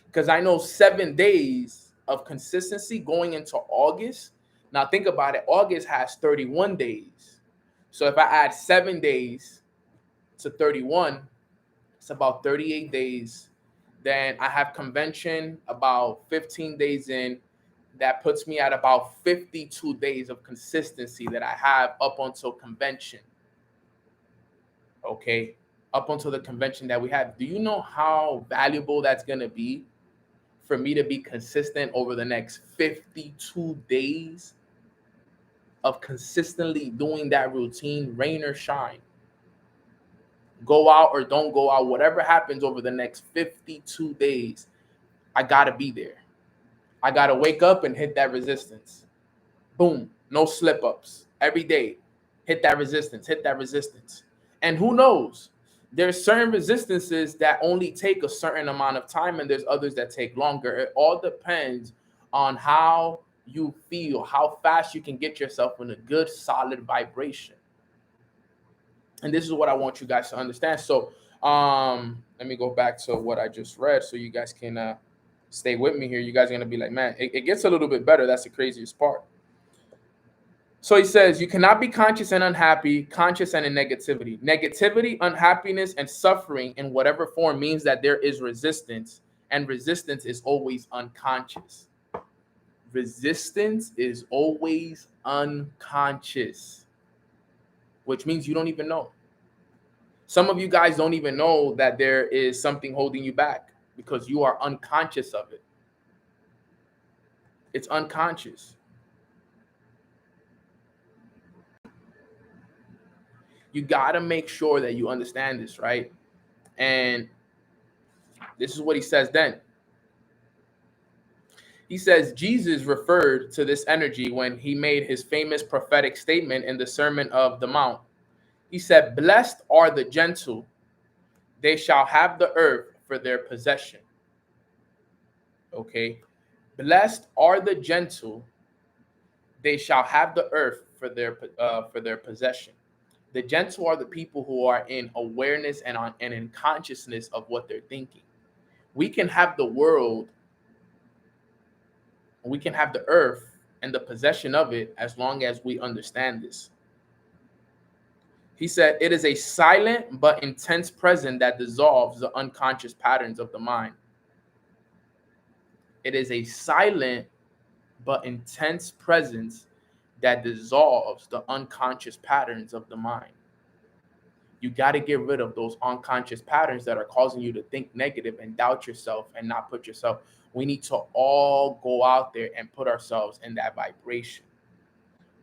Speaker 2: Because I know 7 days of consistency going into August. Now, think about it. August has 31 days. So if I add 7 days to 31, it's about 38 days. Then I have convention about 15 days in. That puts me at about 52 days of consistency that I have up until convention. Okay, up until the convention that we have. Do you know how valuable that's going to be for me to be consistent over the next 52 days of consistently doing that routine, rain or shine? Go out or don't go out, whatever happens over the next 52 days, I got to be there. I got to wake up and hit that resistance. Boom. No slip ups. Every day, hit that resistance, hit that resistance. And who knows? There's certain resistances that only take a certain amount of time, and there's others that take longer. It all depends on how you feel, how fast you can get yourself in a good, solid vibration. And this is what I want you guys to understand. So let me go back to what I just read so you guys can stay with me here. You guys are going to be like, man, it gets a little bit better. That's the craziest part. So he says, you cannot be conscious and unhappy, conscious and in negativity. Negativity, unhappiness, and suffering in whatever form means that there is resistance, and resistance is always unconscious. Resistance is always unconscious, which means you don't even know. Some of you guys don't even know that there is something holding you back because you are unconscious of it. It's unconscious. You got to make sure that you understand this, right? And this is what he says then. He says Jesus referred to this energy when he made his famous prophetic statement in the Sermon of the Mount. He said, "Blessed are the gentle, they shall have the earth for their possession." Okay. Blessed are the gentle, they shall have the earth for their possession. The gentle are the people who are in awareness and in consciousness of what they're thinking. We can have the world, we can have the earth and the possession of it as long as we understand this. He said, "It is a silent but intense presence that dissolves the unconscious patterns of the mind." It is a silent but intense presence that dissolves the unconscious patterns of the mind. You got to get rid of those unconscious patterns that are causing you to think negative and doubt yourself and not put yourself. We need to all go out there and put ourselves in that vibration.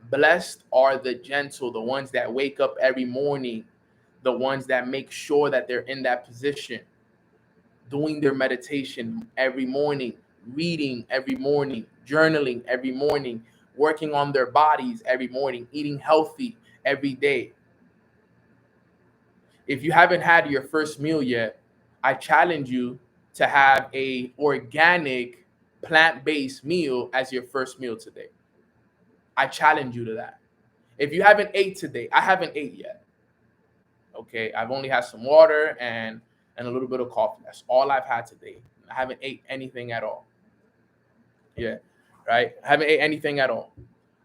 Speaker 2: Blessed are the gentle, the ones that wake up every morning, the ones that make sure that they're in that position, doing their meditation every morning, reading every morning, journaling every morning, working on their bodies every morning, eating healthy every day. If you haven't had your first meal yet, I challenge you to have a organic, plant-based meal as your first meal today. I challenge you to that. If you haven't ate today, I haven't ate yet. Okay, I've only had some water and a little bit of coffee. That's all I've had today. I haven't ate anything at all. Yeah, right? I haven't ate anything at all.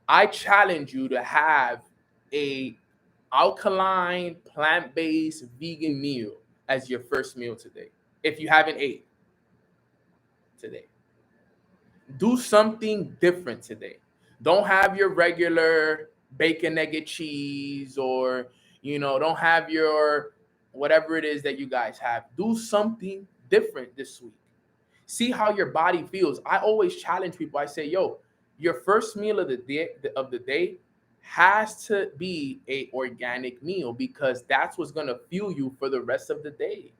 Speaker 2: I challenge you to have a alkaline, plant-based, vegan meal as your first meal today. If you haven't ate today, do something different today. Don't have your regular bacon, egg, and cheese, or don't have your whatever it is that you guys have. Do something different this week. See how your body feels. I always challenge people. I say, yo, your first meal of the day has to be a organic meal, because that's what's going to fuel you for the rest of the day.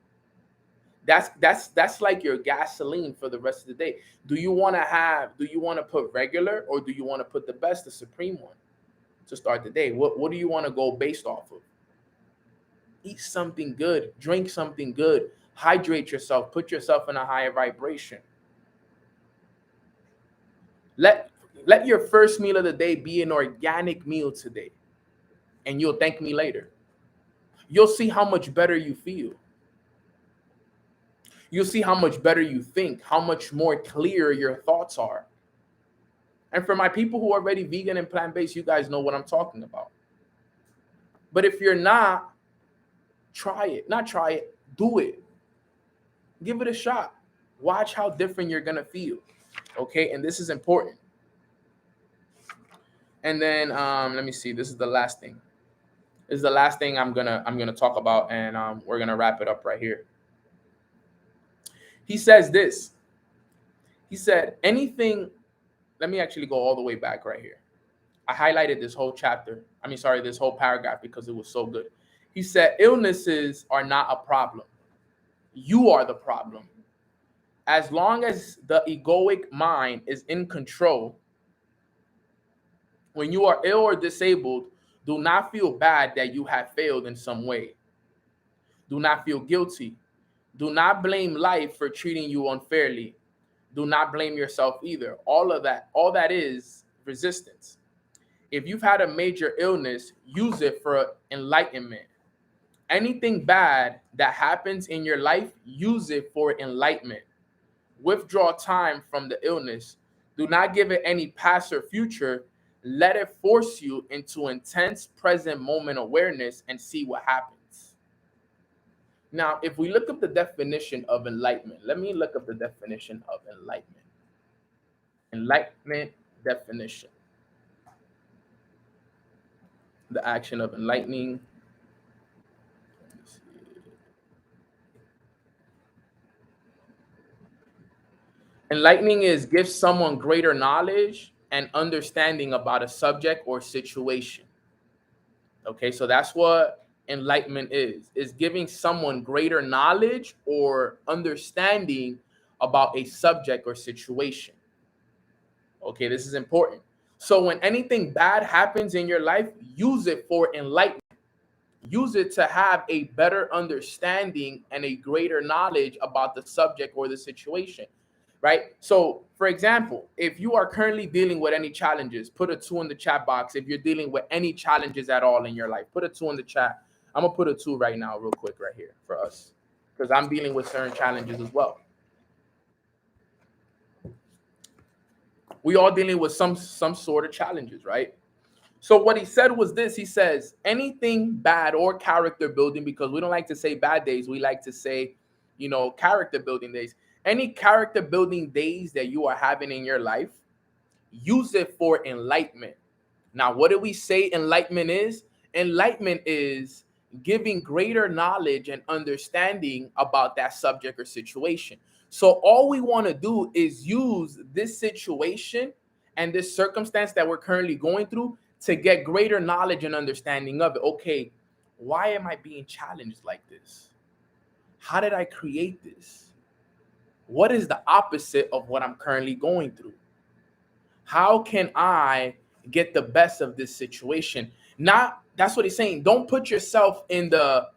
Speaker 2: That's like your gasoline for the rest of the day. Do you want to put regular, or do you want to put the best, the supreme one to start the day? What do you want to go based off of? Eat something good, drink something good, hydrate yourself, put yourself in a higher vibration. Let your first meal of the day be an organic meal today, and you'll thank me later. You'll see how much better you feel. You'll see how much better you think, how much more clear your thoughts are. And for my people who are already vegan and plant-based, you guys know what I'm talking about. But if you're not, try it. Not try it, do it. Give it a shot. Watch how different you're going to feel. Okay? And this is important. And then let me see. This is the last thing. This is the last thing I'm gonna talk about, and we're gonna wrap it up right here. He says this. He said, anything. Let me actually go all the way back right here. I highlighted this whole this whole paragraph because it was so good. He said, illnesses are not a problem. You are the problem. As long as the egoic mind is in control, when you are ill or disabled, do not feel bad that you have failed in some way. Do not feel guilty. Do not blame life for treating you unfairly. Do not blame yourself either. All that is resistance. If you've had a major illness, use it for enlightenment. Anything bad that happens in your life, use it for enlightenment. Withdraw time from the illness. Do not give it any past or future. Let it force you into intense present moment awareness and see what happens. Now, if we look up the definition of enlightenment, let me look up the definition of enlightenment. Enlightenment definition. The action of enlightening. Enlightening is give someone greater knowledge and understanding about a subject or situation. Okay, so that's what enlightenment is giving someone greater knowledge or understanding about a subject or situation. Okay, this is important. So when anything bad happens in your life, use it for enlightenment. Use it to have a better understanding and a greater knowledge about the subject or the situation, right? So, for example, if you are currently dealing with any challenges, put a 2 in the chat box. If you're dealing with any challenges at all in your life, put a 2 in the chat. I'm gonna put a 2 right now, real quick, right here for us, because I'm dealing with certain challenges as well. We all dealing with some sort of challenges, right? So what he said was this. He says anything bad or character building, because we don't like to say bad days, we like to say, character building days. Any character building days that you are having in your life, use it for enlightenment. Now, what do we say enlightenment is? Enlightenment is giving greater knowledge and understanding about that subject or situation. So all we want to do is use this situation and this circumstance that we're currently going through to get greater knowledge and understanding of it. Okay, why am I being challenged like this? How did I create this? What is the opposite of what I'm currently going through? How can I get the best of this situation? Not, that's what he's saying. Don't put yourself in the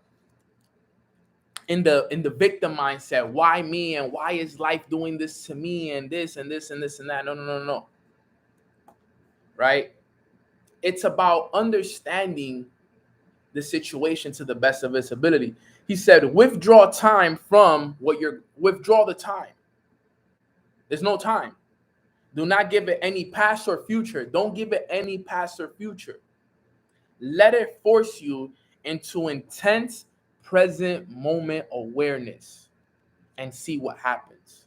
Speaker 2: victim mindset. Why me, and why is life doing this to me, and this and this and this and that? No. Right? It's about understanding the situation to the best of its ability. He said, withdraw time from withdraw the time. There's no time. Do not give it any past or future. Don't give it any past or future. Let it force you into intense present moment awareness and see what happens.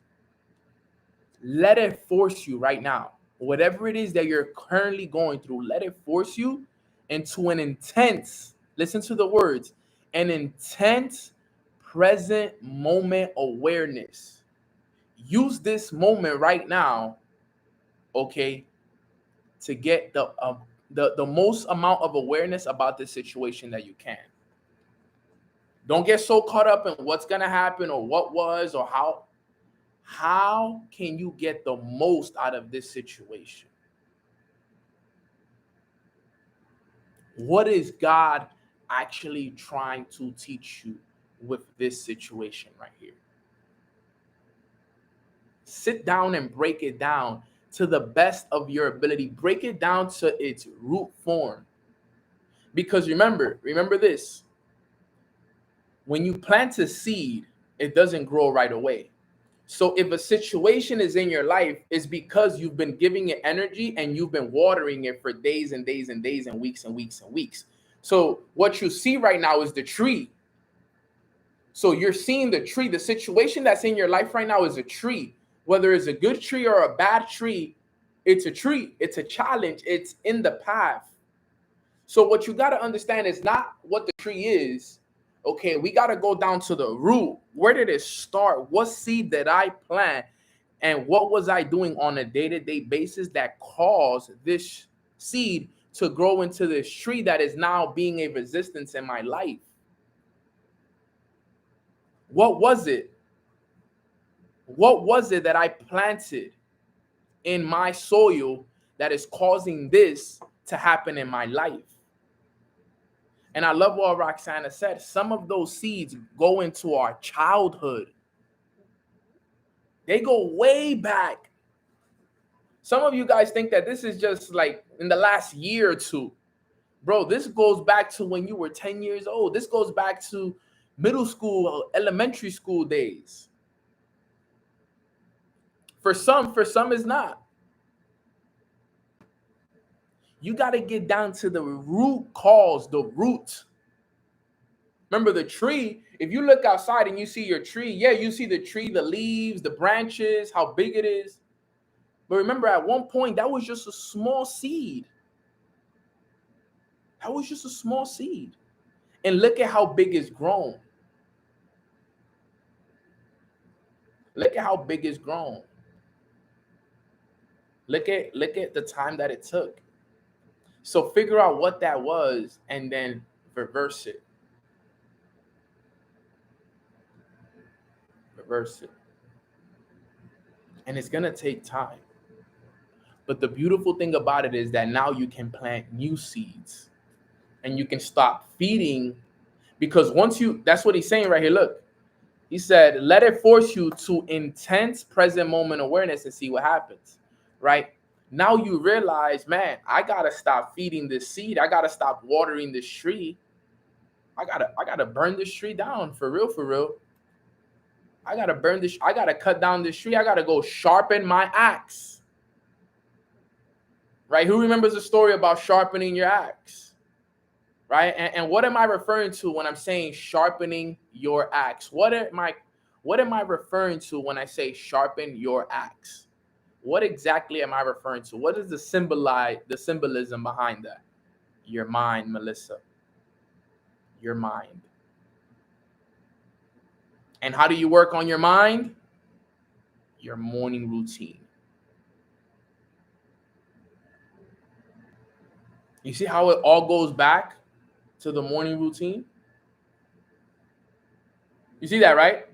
Speaker 2: Let it force you right now. Whatever it is that you're currently going through, let it force you into an intense, listen to the words, an intense present moment awareness. Use this moment right now, okay, to get the most amount of awareness about the situation that you can. Don't get so caught up in what's gonna happen or what was or how. How can you get the most out of this situation? What is God actually trying to teach you with this situation right here? Sit down and break it down to the best of your ability. Break it down to its root form. Because remember this. When you plant a seed, it doesn't grow right away. So if a situation is in your life, it's because you've been giving it energy and you've been watering it for days and days and days and weeks and weeks and weeks. So what you see right now is the tree. So you're seeing the tree. The situation that's in your life right now is a tree. Whether it's a good tree or a bad tree, it's a tree. It's a challenge. It's in the path. So what you got to understand is not what the tree is. Okay, we got to go down to the root. Where did it start? What seed did I plant? And what was I doing on a day-to-day basis that caused this seed to grow into this tree that is now being a resistance in my life? What was it? What was it that I planted in my soil that is causing this to happen in my life? And I love what Roxana said. Some of those seeds go into our childhood. They go way back. Some of you guys think that this is just like in the last year or two. Bro, this goes back to when you were 10 years old. This goes back to middle school, elementary school days. For some it's not. You got to get down to the root cause, the root. Remember the tree, if you look outside and you see your tree, yeah, you see the tree, the leaves, the branches, how big it is. But remember, at one point, that was just a small seed. That was just a small seed. And look at how big it's grown. Look at how big it's grown. Look at the time that it took. So figure out what that was and then reverse it. Reverse it. And it's going to take time. But the beautiful thing about it is that now you can plant new seeds and you can stop feeding, because once you, that's what he's saying right here. Look, he said, let it force you to intense present moment awareness and see what happens, right? Now you realize, man, I got to stop feeding this seed. I got to stop watering this tree. I gotta burn this tree down for real, for real. I gotta burn this. I gotta cut down this tree. I gotta go sharpen my axe. Right? Who remembers the story about sharpening your axe? Right? And what am I referring to when I'm saying sharpening your axe? What am I referring to when I say sharpen your axe? What exactly am I referring to? What is the symbolism behind that? Your mind, Melissa. Your mind. And how do you work on your mind? Your morning routine. You see how it all goes back to the morning routine? You see that, right?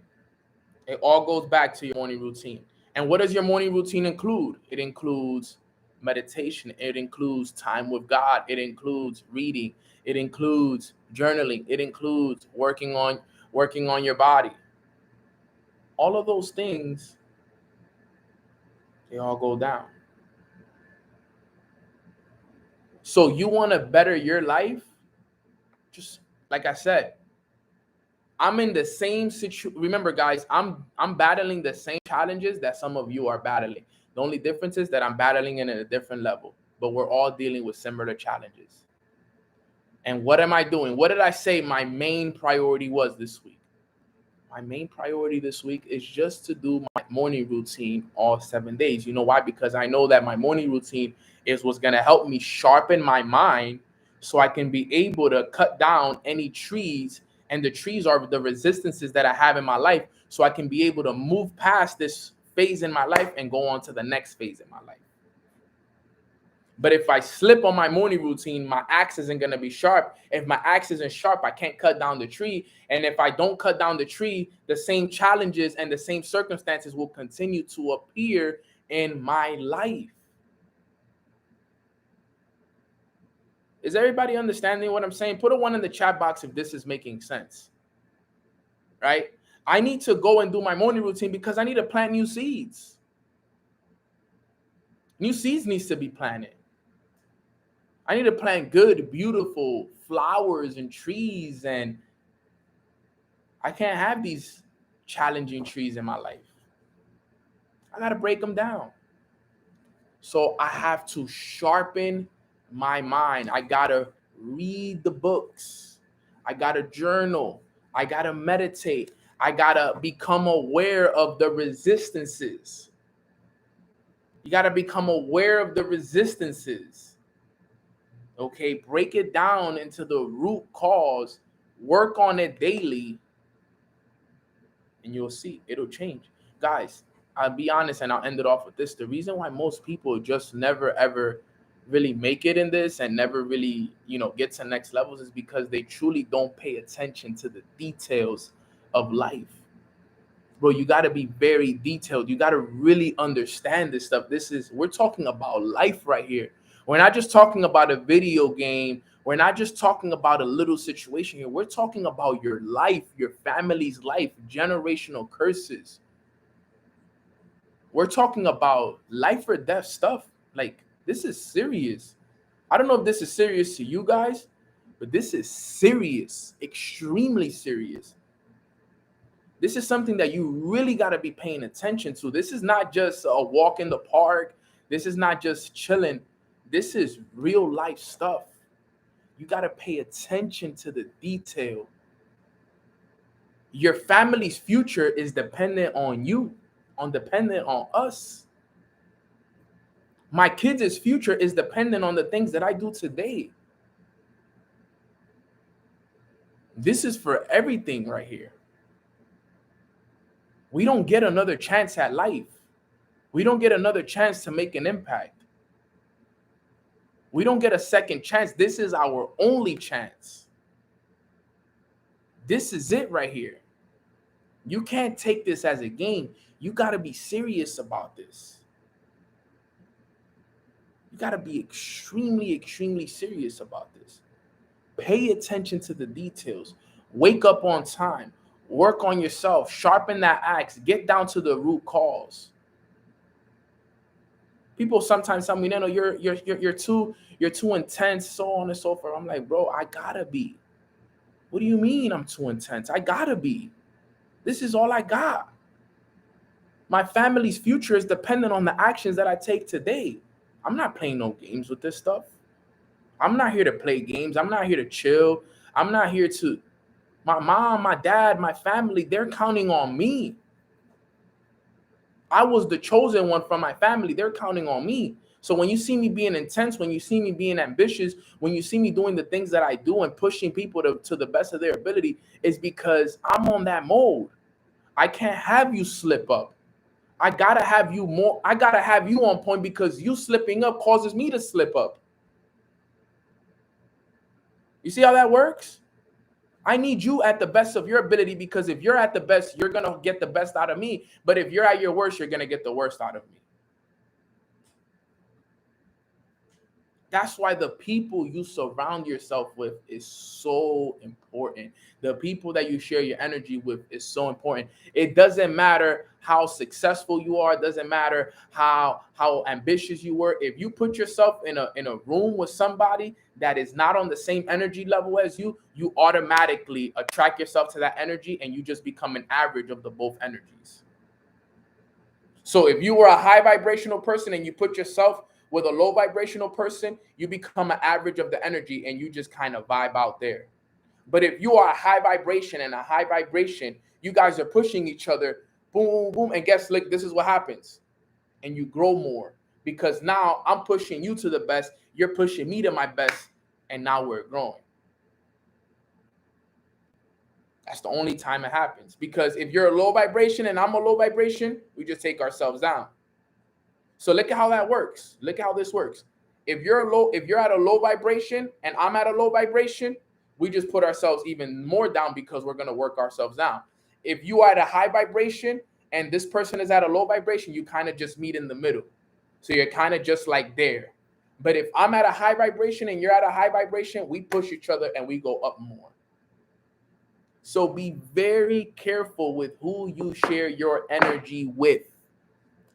Speaker 2: It all goes back to your morning routine. And what does your morning routine include? It includes meditation. It includes time with God. It includes reading. It includes journaling. It includes working on your body. All of those things, they all go down. So you want to better your life? Just like I said, I'm in the same situation. Remember, guys, I'm battling the same challenges that some of you are battling. The only difference is that I'm battling it at a different level, but we're all dealing with similar challenges. And what am I doing? What did I say my main priority was this week? My main priority this week is just to do my morning routine all 7 days. You know why? Because I know that my morning routine is what's going to help me sharpen my mind so I can be able to cut down any trees. And the trees are the resistances that I have in my life, so I can be able to move past this phase in my life and go on to the next phase in my life. But if I slip on my morning routine, my axe isn't going to be sharp. If my axe isn't sharp, I can't cut down the tree. And if I don't cut down the tree, the same challenges and the same circumstances will continue to appear in my life. Is everybody understanding what I'm saying? Put a 1 in the chat box if this is making sense. Right? I need to go and do my morning routine because I need to plant new seeds. New seeds needs to be planted. I need to plant good, beautiful flowers and trees, and I can't have these challenging trees in my life. I got to break them down. So I have to sharpen my mind. I got to read the books. I got to journal. I got to meditate. I got to become aware of the resistances. You got to become aware of the resistances. Okay, break it down into the root cause, work on it daily, and you'll see it'll change. Guys, I'll be honest and I'll end it off with this. The reason why most people just never ever really make it in this and never really, get to next levels is because they truly don't pay attention to the details of life. Bro, you got to be very detailed. You got to really understand this stuff. We're talking about life right here. We're not just talking about a video game. We're not just talking about a little situation here. We're talking about your life, your family's life, generational curses. We're talking about life or death stuff. Like, this is serious. I don't know if this is serious to you guys, but this is serious, extremely serious. This is something that you really got to be paying attention to. This is not just a walk in the park. This is not just chilling. This is real life stuff. You got to pay attention to the detail. Your family's future is dependent on you, dependent on us. My kids' future is dependent on the things that I do today. This is for everything right here. We don't get another chance at life. We don't get another chance to make an impact. We don't get a second chance. This is our only chance. This is it right here. You can't take this as a game. You got to be serious about this. You got to be extremely, extremely serious about this. Pay attention to the details. Wake up on time. Work on yourself. Sharpen that axe. Get down to the root cause. People sometimes tell me, no, you're too intense, so on and so forth. I'm like, bro, I gotta be. What do you mean I'm too intense? I gotta be. This is all I got. My family's future is dependent on the actions that I take today. I'm not playing no games with this stuff. I'm not here to play games. I'm not here to chill. I'm not here to. My mom, my dad, my family, they're counting on me. I was the chosen one from my family. They're counting on me. So when you see me being intense, when you see me being ambitious, when you see me doing the things that I do and pushing people to the best of their ability, is because I'm on that mode. I can't have you slip up. I gotta have you more. I gotta have you on point, because you slipping up causes me to slip up. You see how that works? I need you at the best of your ability, because if you're at the best, you're going to get the best out of me. But if you're at your worst, you're going to get the worst out of me. That's why the people you surround yourself with is so important. The people that you share your energy with is so important. It doesn't matter how successful you are. It doesn't matter how ambitious you were. If you put yourself in a room with somebody that is not on the same energy level as you, you automatically attract yourself to that energy, and you just become an average of the both energies. So if you were a high vibrational person and you put yourself with a low vibrational person, you become an average of the energy, and you just kind of vibe out there. But if you are a high vibration and a high vibration, you guys are pushing each other, boom, boom, and guess like this is what happens. And you grow more, because now I'm pushing you to the best, you're pushing me to my best, and now we're growing. That's the only time it happens. Because if you're a low vibration and I'm a low vibration, we just take ourselves down. So look at how that works. Look at how this works. If you're at a low vibration and I'm at a low vibration, we just put ourselves even more down, because we're going to work ourselves down. If you are at a high vibration and this person is at a low vibration, you kind of just meet in the middle. So you're kind of just like there. But if I'm at a high vibration and you're at a high vibration, we push each other and we go up more. So be very careful with who you share your energy with.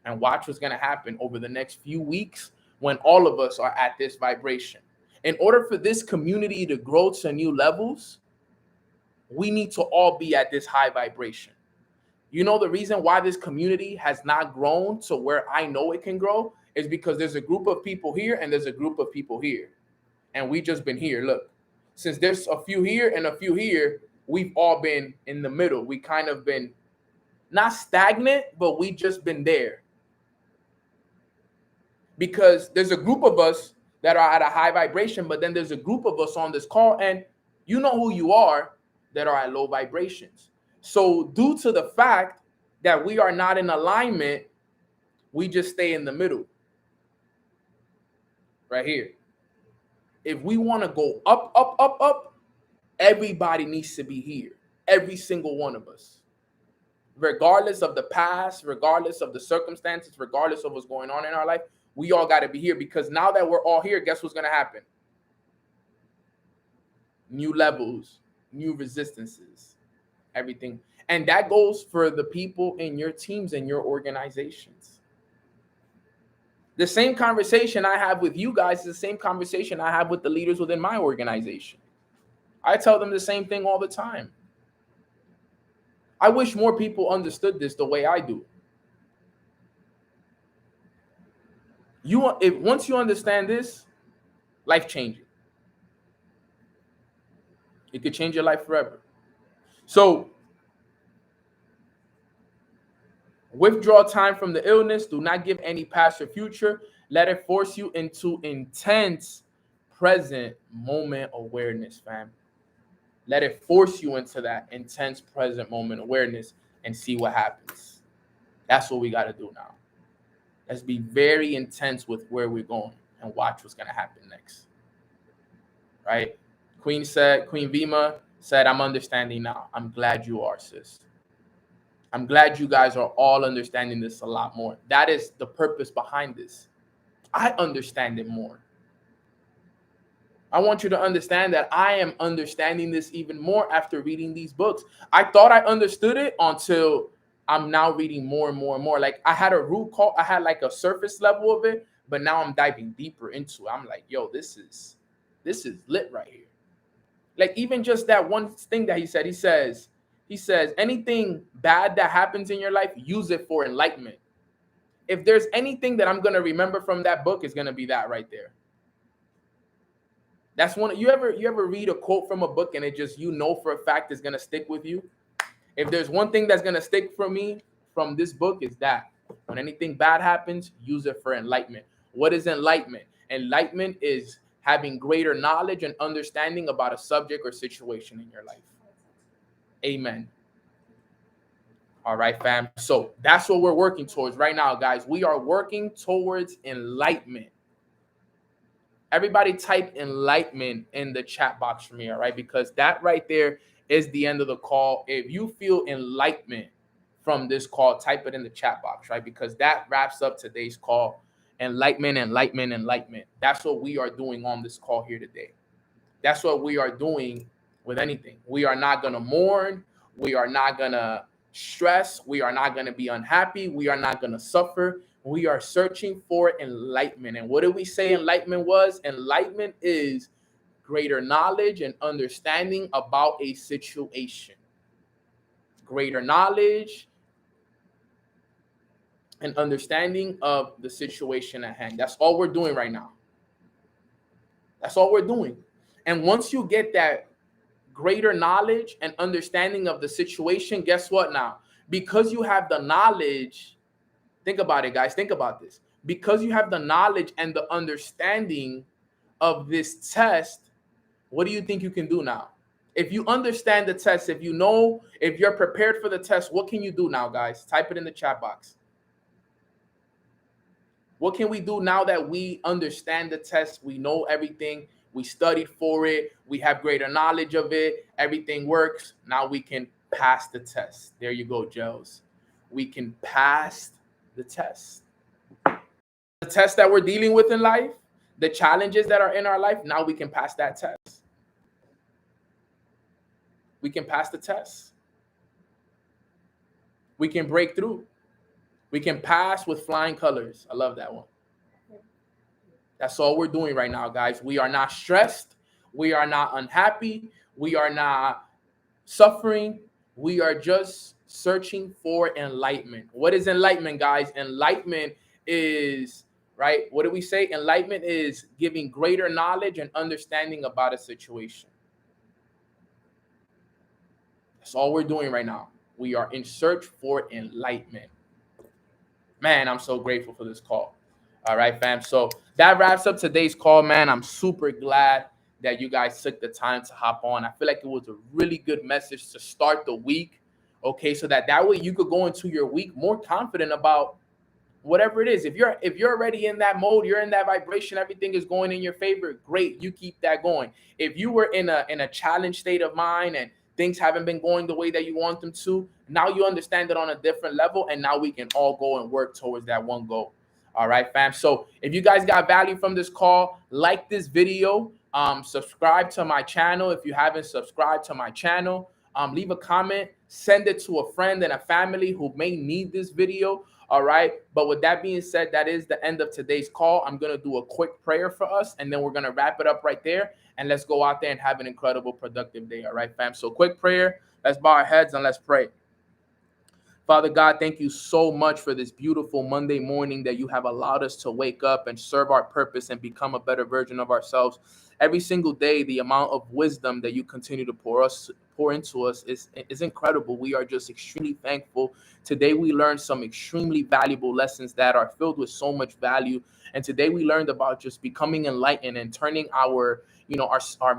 Speaker 2: And watch what's going to happen over the next few weeks when all of us are at this vibration. In order for this community to grow to new levels, we need to all be at this high vibration. You know, the reason why this community has not grown to where I know it can grow is because there's a group of people here and there's a group of people here. And we just been here. Look, since there's a few here and a few here, we've all been in the middle. We kind of been not stagnant, but we just been there. Because there's a group of us that are at a high vibration, but then there's a group of us on this call, and you know who you are, that are at low vibrations. So due to the fact that we are not in alignment, we just stay in the middle. Right here. If we want to go up, up, up, up, everybody needs to be here. Every single one of us. Regardless of the past, regardless of the circumstances, regardless of what's going on in our life, we all got to be here, because now that we're all here, guess what's going to happen? New levels, new resistances, everything. And that goes for the people in your teams and your organizations. The same conversation I have with you guys is the same conversation I have with the leaders within my organization. I tell them the same thing all the time. I wish more people understood this the way I do. Once you understand this, life changing. It could change your life forever. So withdraw time from the illness. Do not give any past or future. Let it force you into intense present moment awareness, fam. Let it force you into that intense present moment awareness and see what happens. That's what we got to do now. Let's be very intense with where we're going and watch what's going to happen next. Right? Queen Vima said, I'm understanding now. I'm glad you are, sis. I'm glad you guys are all understanding this a lot more. That is the purpose behind this. I understand it more. I want you to understand that I am understanding this even more after reading these books. I thought I understood it until I'm now reading more and more and more. Like I had a root cause, I had like a surface level of it, but now I'm diving deeper into it. I'm like, yo, this is lit right here. Like even just that one thing that he says, anything bad that happens in your life, use it for enlightenment. If there's anything that I'm gonna remember from that book, it's gonna be that right there. That's one. You ever read a quote from a book and it just for a fact is gonna stick with you? If there's one thing that's gonna stick for me from this book is that when anything bad happens, use it for enlightenment. What is enlightenment? Enlightenment is having greater knowledge and understanding about a subject or situation in your life. Amen. All right, fam. So that's what we're working towards right now, guys. We are working towards enlightenment. Everybody type enlightenment in the chat box for me, all right? Because that right there is the end of the call. If you feel enlightenment from this call, type it in the chat box, right? Because that wraps up today's call. Enlightenment, enlightenment, enlightenment. That's what we are doing on this call here today. That's what we are doing with anything. We are not going to mourn. We are not going to stress. We are not going to be unhappy. We are not going to suffer. We are searching for enlightenment. And what did we say enlightenment was? Enlightenment is greater knowledge and understanding about a situation. Greater knowledge and understanding of the situation at hand. That's all we're doing right now. That's all we're doing. And once you get that greater knowledge and understanding of the situation, guess what now? Because you have the knowledge, think about it, guys. Think about this. Because you have the knowledge and the understanding of this test, what do you think you can do now? If you understand the test, if you're prepared for the test, what can you do now, guys? Type it in the chat box. What can we do now that we understand the test? We know everything. We studied for it. We have greater knowledge of it. Everything works. Now we can pass the test. There you go, Gels. We can pass the test. The test that we're dealing with in life, the challenges that are in our life, now we can pass that test. We can pass the test. We can break through. We can pass with flying colors. I love that one. That's all we're doing right now, guys. We are not stressed. We are not unhappy. We are not suffering. We are just searching for enlightenment. What is enlightenment, guys? Enlightenment is, right? What do we say? Enlightenment is giving greater knowledge and understanding about a situation. That's all we're doing right now. We are in search for enlightenment. Man, I'm so grateful for this call. All right, fam. So that wraps up today's call, man. I'm super glad that you guys took the time to hop on. I feel like it was a really good message to start the week. Okay, so that way you could go into your week more confident about whatever it is. If you're already in that mode, you're in that vibration, everything is going in your favor, great. You keep that going. If you were in a challenged state of mind and things haven't been going the way that you want them to, now you understand it on a different level, and now we can all go and work towards that one goal. All right, fam. So if you guys got value from this call, like this video, subscribe to my channel if you haven't subscribed to my channel. Leave a comment, send it to a friend and a family who may need this video. All right. But with that being said, that is the end of today's call. I'm going to do a quick prayer for us, and then we're going to wrap it up right there. And let's go out there and have an incredible, productive day. All right, fam. So quick prayer. Let's bow our heads and let's pray. Father God, thank you so much for this beautiful Monday morning that you have allowed us to wake up and serve our purpose and become a better version of ourselves. Every single day, the amount of wisdom that you continue to pour into us is incredible. We are just extremely thankful. Today, we learned some extremely valuable lessons that are filled with so much value. And today we learned about just becoming enlightened and turning our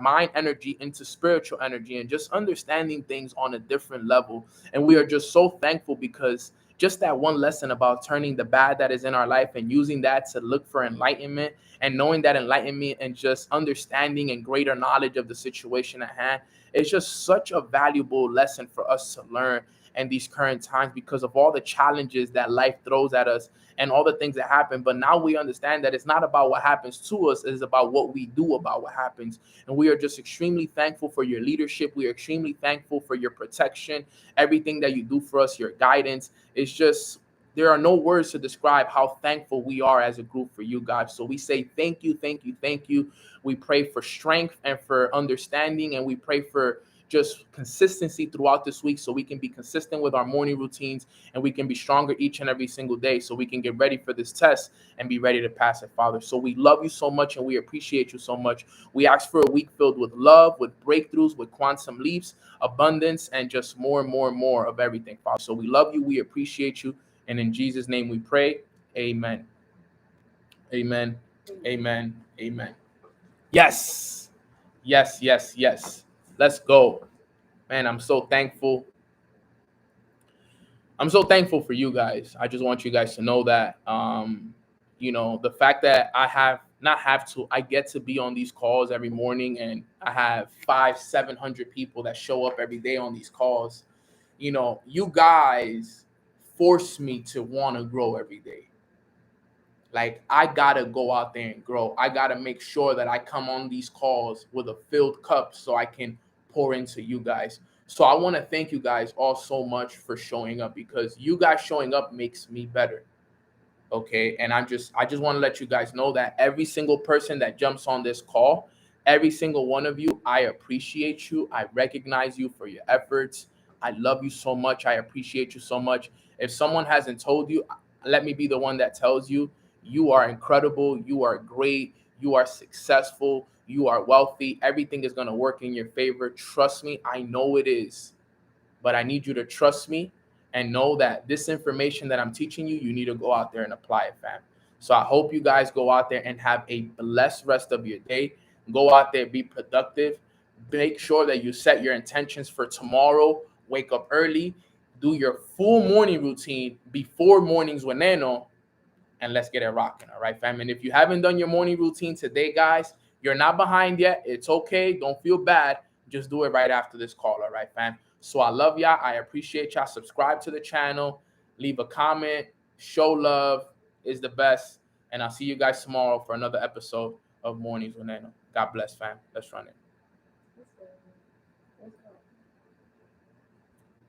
Speaker 2: mind energy into spiritual energy and just understanding things on a different level. And we are just so thankful because just that one lesson about turning the bad that is in our life and using that to look for enlightenment and knowing that enlightenment and just understanding and greater knowledge of the situation at hand is just such a valuable lesson for us to learn. and these current times because of all the challenges that life throws at us and all the things that happen. But now we understand that it's not about what happens to us, it's about what we do about what happens. And we are just extremely thankful for your leadership. We are extremely thankful for your protection, everything that you do for us, your guidance. It's just, there are no words to describe how thankful we are as a group for you guys. So we say thank you, thank you, thank you. We pray for strength and for understanding, and we pray for just consistency throughout this week so we can be consistent with our morning routines and we can be stronger each and every single day so we can get ready for this test and be ready to pass it, Father. So we love you so much and we appreciate you so much. We ask for a week filled with love, with breakthroughs, with quantum leaps, abundance, and just more and more and more of everything, Father. So we love you. We appreciate you. And in Jesus' name we pray. Amen. Amen. Amen. Amen. Yes. Yes, yes, yes. Let's go. Man, I'm so thankful. I'm so thankful for you guys. I just want you guys to know that, the fact that I get to be on these calls every morning, and I have 500-700 people that show up every day on these calls. You guys force me to want to grow every day. Like, I gotta go out there and grow. I gotta make sure that I come on these calls with a filled cup so I can pour into you guys. So I want to thank you guys all so much for showing up, because you guys showing up makes me better. Okay. And I just want to let you guys know that every single person that jumps on this call, every single one of you, I appreciate you. I recognize you for your efforts. I love you so much. I appreciate you so much. If someone hasn't told you, let me be the one that tells you, you are incredible. You are great. You are successful. You are wealthy. Everything is going to work in your favor. Trust me. I know it is. But I need you to trust me and know that this information that I'm teaching you, you need to go out there and apply it, fam. So I hope you guys go out there and have a blessed rest of your day. Go out there, be productive. Make sure that you set your intentions for tomorrow. Wake up early. Do your full morning routine before mornings with Nano, and let's get it rocking. All right, fam. And if you haven't done your morning routine today, guys, you're not behind yet. It's okay. Don't feel bad. Just do it right after this call. All right, fam. So I love y'all. I appreciate y'all. Subscribe to the channel. Leave a comment. Show love is the best. And I'll see you guys tomorrow for another episode of Mornings with Nano. God bless, fam. Let's run it.